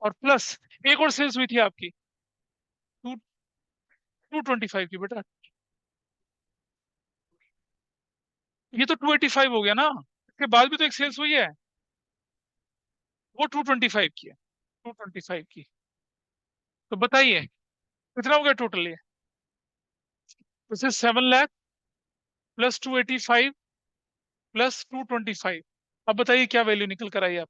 S1: और प्लस एक और सेल्स हुई थी आपकी, 225 की बेटा। ये तो 285 हो गया ना, इसके बाद भी तो एक सेल्स हुई है, वो 225 की है, 225 की। तो बताइए कितना हो गया टोटल ये, जैसे 7 लाख प्लस 285 प्लस 225। अब बताइए क्या वैल्यू निकल कर आई आप।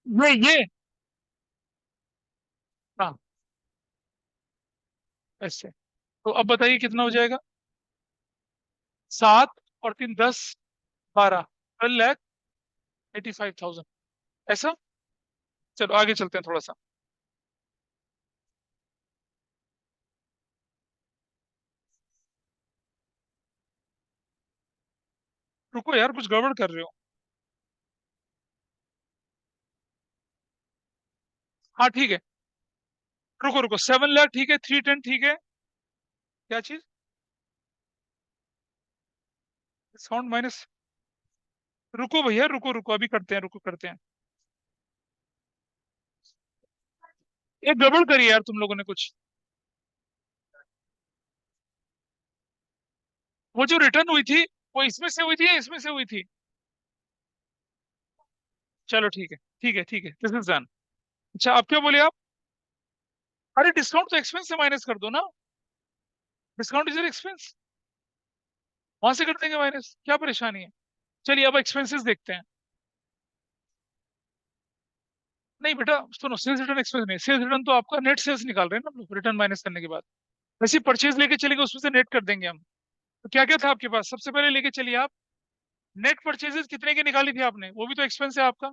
S1: ये हाँ, ऐसे। तो अब बताइए कितना हो जाएगा, 7 और 3 10, 12, 12,85,000, ऐसा। चलो आगे चलते हैं थोड़ा सा। रुको यार, कुछ गड़बड़ कर रहे हो। हाँ ठीक है, रुको रुको, 7 लाख ठीक है, 310 ठीक है, क्या चीज, डिस्काउंट माइनस। रुको भैया, रुको रुको, अभी करते हैं, रुको करते हैं। एक गड़बड़ करी यार तुम लोगों ने कुछ। वो जो रिटर्न हुई थी, वो इसमें से हुई थी या इसमें से हुई थी। चलो ठीक है, ठीक है, ठीक है, दिस इज डन। अच्छा आप क्या बोले आप? अरे डिस्काउंट तो एक्सपेंस से माइनस कर दो ना, डिस्काउंट इज एक्सपेंस, वहां से कर देंगे माइनस, क्या परेशानी है। चलिए अब एक्सपेंसेस देखते हैं। नहीं बेटा सुनो, सेल्स रिटर्न एक्सपेंस नहीं, सेल्स रिटर्न तो आपका नेट सेल्स निकाल रहे हैं ना, रिटर्न माइनस करने के बाद। वैसे परचेज लेके चलेंगे, उसमें से नेट कर देंगे हम। तो क्या क्या था आपके पास, सबसे पहले लेके चलिए आप। नेट परचेजेस कितने की निकाली थी आपने, वो भी तो एक्सपेंस है आपका।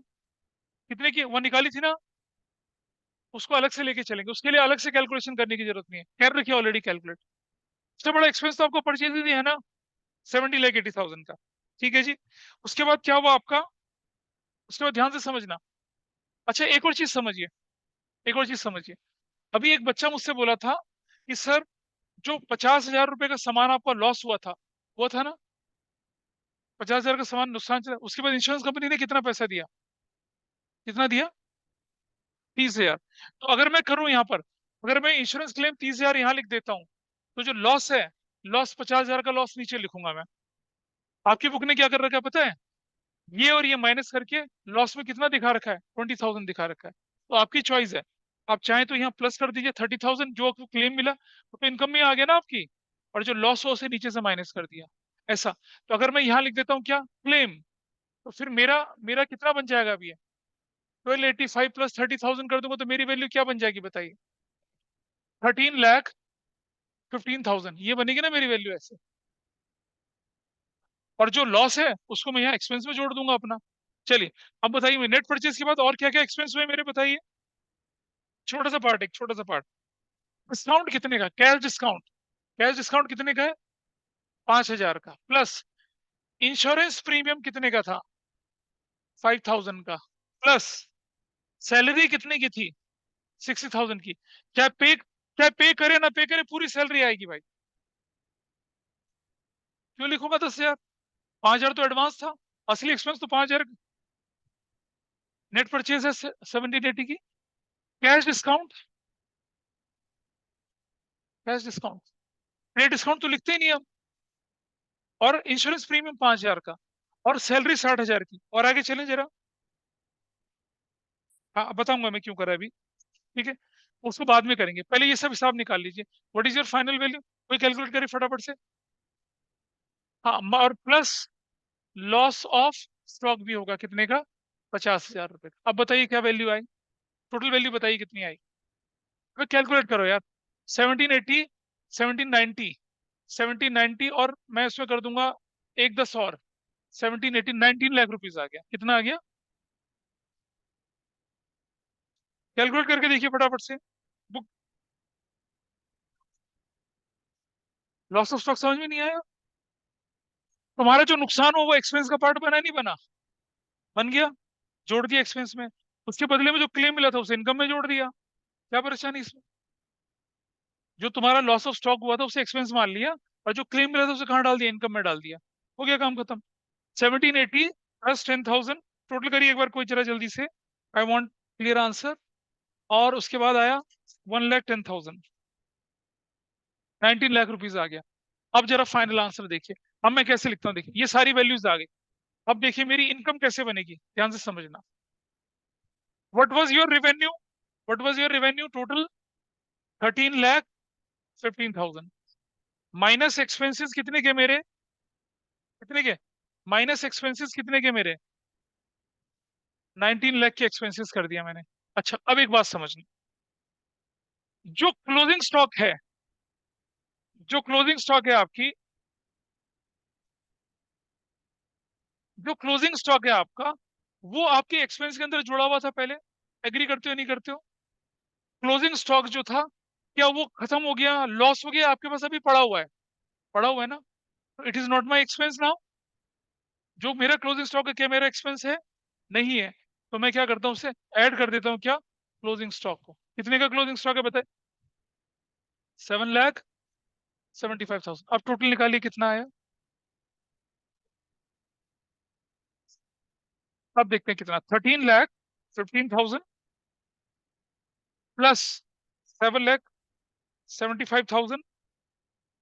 S1: कितने की वो निकाली थी ना, उसको अलग से लेके चलेंगे, उसके लिए अलग से कैलकुलेशन करने की जरूरत नहीं है, कर रखिए ऑलरेडी कैलकुलेट। सबसे बड़ा एक्सपेंस तो आपको परचेज ही है ना, 70,80,000 का। ठीक है जी। उसके बाद क्या हुआ आपका, उसके बाद ध्यान से समझना। अच्छा एक और चीज समझिए, एक और चीज समझिए। अभी एक बच्चा मुझसे बोला था कि सर जो 50,000 रुपए का सामान आपका लॉस हुआ था, वो था ना, 50,000 का सामान नुकसान चला, उसके बाद इंश्योरेंस कंपनी ने कितना पैसा दिया, कितना दिया? 30,000। तो अगर मैं करूं यहाँ पर, अगर मैं इंश्योरेंस क्लेम 30,000 यहाँ लिख देता हूँ, तो जो लॉस है, लॉस 50,000 का लॉस नीचे लिखूंगा मैं। आपकी बुक ने क्या कर रखा है पता है, ये और ये माइनस करके लॉस में कितना दिखा रखा है, 20,000 दिखा रखा है। तो आपकी चॉइस है, आप चाहें तो यहाँ प्लस कर दीजिए 30,000, जो आपको क्लेम मिला वो तो इनकम में आ गया ना आपकी, और जो लॉस हो उसे नीचे से माइनस कर दिया, ऐसा। तो अगर मैं यहाँ लिख देता हूँ क्या, क्लेम, तो फिर मेरा मेरा कितना बन जाएगा अभी, 1285 प्लस 30,000 कर दूंगा तो मेरी वैल्यू क्या बन जाएगी बताइए, 13,15,000, ये बनेगी ना मेरी वैल्यू ऐसे। और जो लॉस है उसको मैं यहाँ एक्सपेंस में जोड़ दूंगा अपना। चलिए अब बताइए, नेट परचेज के बाद और क्या क्या एक्सपेंस हुए मेरे, बताइए। छोटा सा पार्ट, एक छोटा सा पार्ट। डिस्काउंट कितने का, कैश डिस्काउंट, कैश डिस्काउंट कितने का है, 5,000 का, प्लस इंश्योरेंस प्रीमियम कितने का था, 5,000 का, प्लस सैलरी कितने की थी, 60,000 की। क्या पे करे ना पे करे, पूरी सैलरी आएगी भाई। क्यों लिखूंगा 10,000, 5,000 तो एडवांस था, असली एक्सपेंस तो 5,000। नेट परचेज है 1780 की, cash discount, cash discount, credit discount तो लिखते ही नहीं हम। और इंश्योरेंस प्रीमियम 5,000 का, और सैलरी 60,000 की, और आगे चलें जरा। हाँ अब बताऊंगा मैं क्यों करा अभी, ठीक है, उसको बाद में करेंगे, पहले ये सब हिसाब निकाल लीजिए। What is your final value, कोई कैलकुलेट करे फटाफट से। हाँ और प्लस लॉस ऑफ स्टॉक भी होगा, कितने का, 50,000 रुपए का। अब बताइए क्या वैल्यू आई, टोटल वैल्यू बताइए कितनी आई। तो कैलकुलेट करो यार, 1780, 1790, 1790, और मैं इसमें कर दूंगा एक 10 और, 1780, 19 लाख रुपीज आ गया, कितना आ गया, कैलकुलेट करके देखिए फटाफट से। बुक, लॉस ऑफ स्टॉक समझ में नहीं आया, तुम्हारा जो नुकसान हो वो एक्सपेंस का पार्ट बना नहीं बना, बन गया, जोड़ दिया एक्सपेंस में। उसके बदले में जो क्लेम मिला था उसे इनकम में जोड़ दिया, क्या परेशानी इसमें। जो तुम्हारा लॉस ऑफ स्टॉक हुआ था उसे एक्सपेंस मान लिया, और जो क्लेम मिला था उसे कहाँ डाल दिया, इनकम में डाल दिया, हो गया काम खत्म। 1780 प्लस 10,000, टोटल करिए एक बार कोई जरा जल्दी से, आई वॉन्ट क्लियर आंसर। और उसके बाद आया 1,10,000, 19 लाख रुपीज आ गया। अब जरा फाइनल आंसर देखिए, अब मैं कैसे लिखता हूँ, देखिए ये सारी वैल्यूज आ गई। अब देखिए मेरी इनकम कैसे बनेगी, ध्यान से समझना। What was your revenue, what was your revenue total, 13,15,000, minus expenses कितने के मेरे, कितने के, माइनस एक्सपेंसेस कितने के मेरे, 19 लाख के एक्सपेंसेस कर दिया मैंने। अच्छा अब एक बात समझना, जो क्लोजिंग स्टॉक है, जो क्लोजिंग स्टॉक है आपकी, जो क्लोजिंग स्टॉक है आपका, वो आपके एक्सपेंस के अंदर जुड़ा हुआ था पहले, एग्री करते हो नहीं करते हो। क्लोजिंग स्टॉक जो था, क्या वो खत्म हो गया, लॉस हो गया, आपके पास अभी पड़ा हुआ है, पड़ा हुआ है ना, it is not my expense now. जो मेरा क्लोजिंग स्टॉक है क्या मेरा एक्सपेंस है, नहीं है। तो मैं क्या करता हूँ, उसे ऐड कर देता हूँ क्या, क्लोजिंग स्टॉक को। कितने का क्लोजिंग स्टॉक है बताए, 7,75,000। अब टोटल निकालिए कितना आया, अब देखते हैं कितना, 13,15,000 प्लस 7,75,000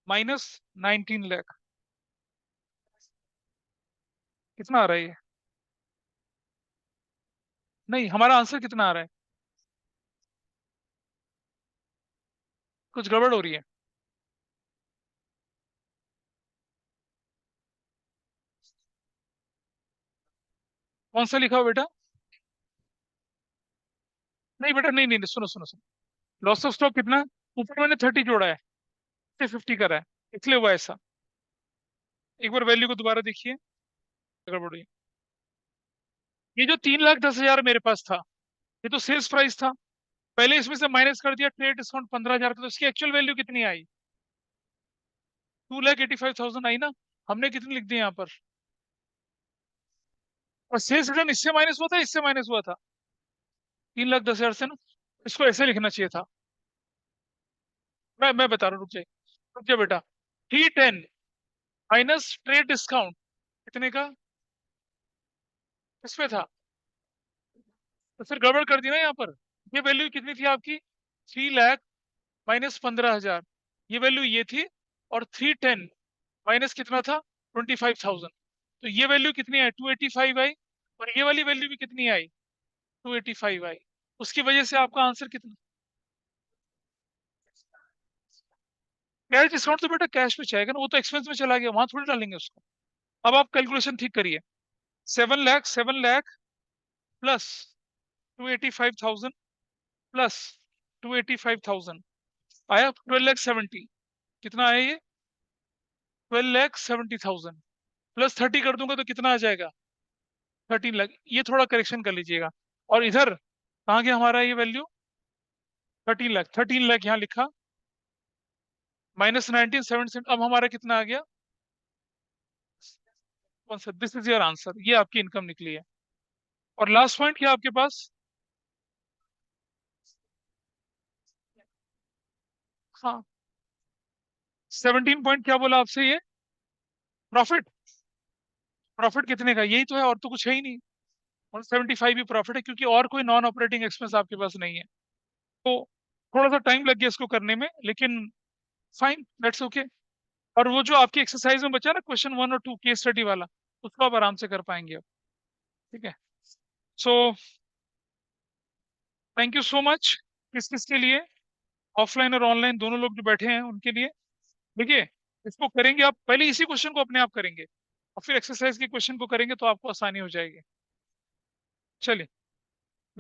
S1: माइनस 19 लाख, कितना आ रहा है ये, नहीं हमारा आंसर कितना आ रहा है, कुछ गड़बड़ हो रही है? कौन सा लिखा हो बेटा? नहीं बेटा, नहीं नहीं नहीं, सुनो सुनो सुनो। लॉस ऑफ स्टॉक कितना? ऊपर मैंने 30 जोड़ा है, 50 करा है, इसलिए हुआ ऐसा। एक बार वैल्यू को दोबारा देखिए, गड़बड़ हुई। ये जो 3,10,000 मेरे पास था, ये तो सेल्स प्राइस था। पहले इसमें से माइनस कर दिया ट्रेड डिस्काउंट 15,000 का, तो इसकी एक्चुअल वैल्यू कितनी आई? 2,85,000 आई ना। हमने कितनी लिख दी यहाँ पर? और सेल्स रिटर्न इससे माइनस हुआ था, इससे माइनस हुआ था 3,10,000 से ना। इसको ऐसे लिखना चाहिए था। मैं बता रहा हूँ, रुक जाए बेटा। 310 माइनस ट्रेड डिस्काउंट कितने का? इसमें था। तो फिर गड़बड़ कर दी ना यहाँ पर। ये वैल्यू कितनी थी आपकी? 3,00,000 माइनस 15,000, ये वैल्यू ये थी। और 310 माइनस कितना था? 25,000। तो ये वैल्यू कितनी आई? 285 आई। और ये वाली वैल्यू भी कितनी आई? 285 आई। उसकी वजह से आपका आंसर कितना? कैश डिस्काउंट तो बेटा कैश में जाएगा ना, वो तो एक्सपेंस में चला गया, वहां थोड़ी डालेंगे उसको। अब आप कैलकुलेशन ठीक करिए। 7,00,000 प्लस 285,000 प्लस 285,000 आया 12,70,000। कितना आया ये? 12,70,000 प्लस 30 कर दूंगा तो कितना आ जाएगा? 13 लाख। ये थोड़ा करेक्शन कर लीजिएगा। और इधर कहाँ गया हमारा ये वैल्यू? 13 लाख, 13 लाख यहाँ लिखा, माइनस 19,700। अब हमारा कितना आ गया? कौन सा? दिस इज योर आंसर, ये आपकी इनकम निकली है। और लास्ट पॉइंट क्या आपके पास? हाँ, 17 पॉइंट क्या बोला आपसे ये? प्रॉफिट। प्रॉफिट कितने का? यही तो है, और तो कुछ है ही नहीं। 175 भी प्रॉफिट है, क्योंकि और कोई नॉन ऑपरेटिंग एक्सपेंस आपके पास नहीं है। तो थोड़ा सा टाइम लग गया इसको करने में, लेकिन फाइन, दैट्स ओके। और वो जो आपकी एक्सरसाइज में बचा ना, क्वेश्चन 1 और 2 केस स्टडी वाला, उसको आप आराम से कर पाएंगे अब। ठीक है। So thank you so much. किस किस के लिए? ऑफलाइन और ऑनलाइन दोनों लोग जो बैठे हैं उनके लिए। देखिए, इसको करेंगे आप पहले, इसी क्वेश्चन को अपने आप करेंगे, और फिर एक्सरसाइज के क्वेश्चन को करेंगे तो आपको आसानी हो जाएगी। चलिए।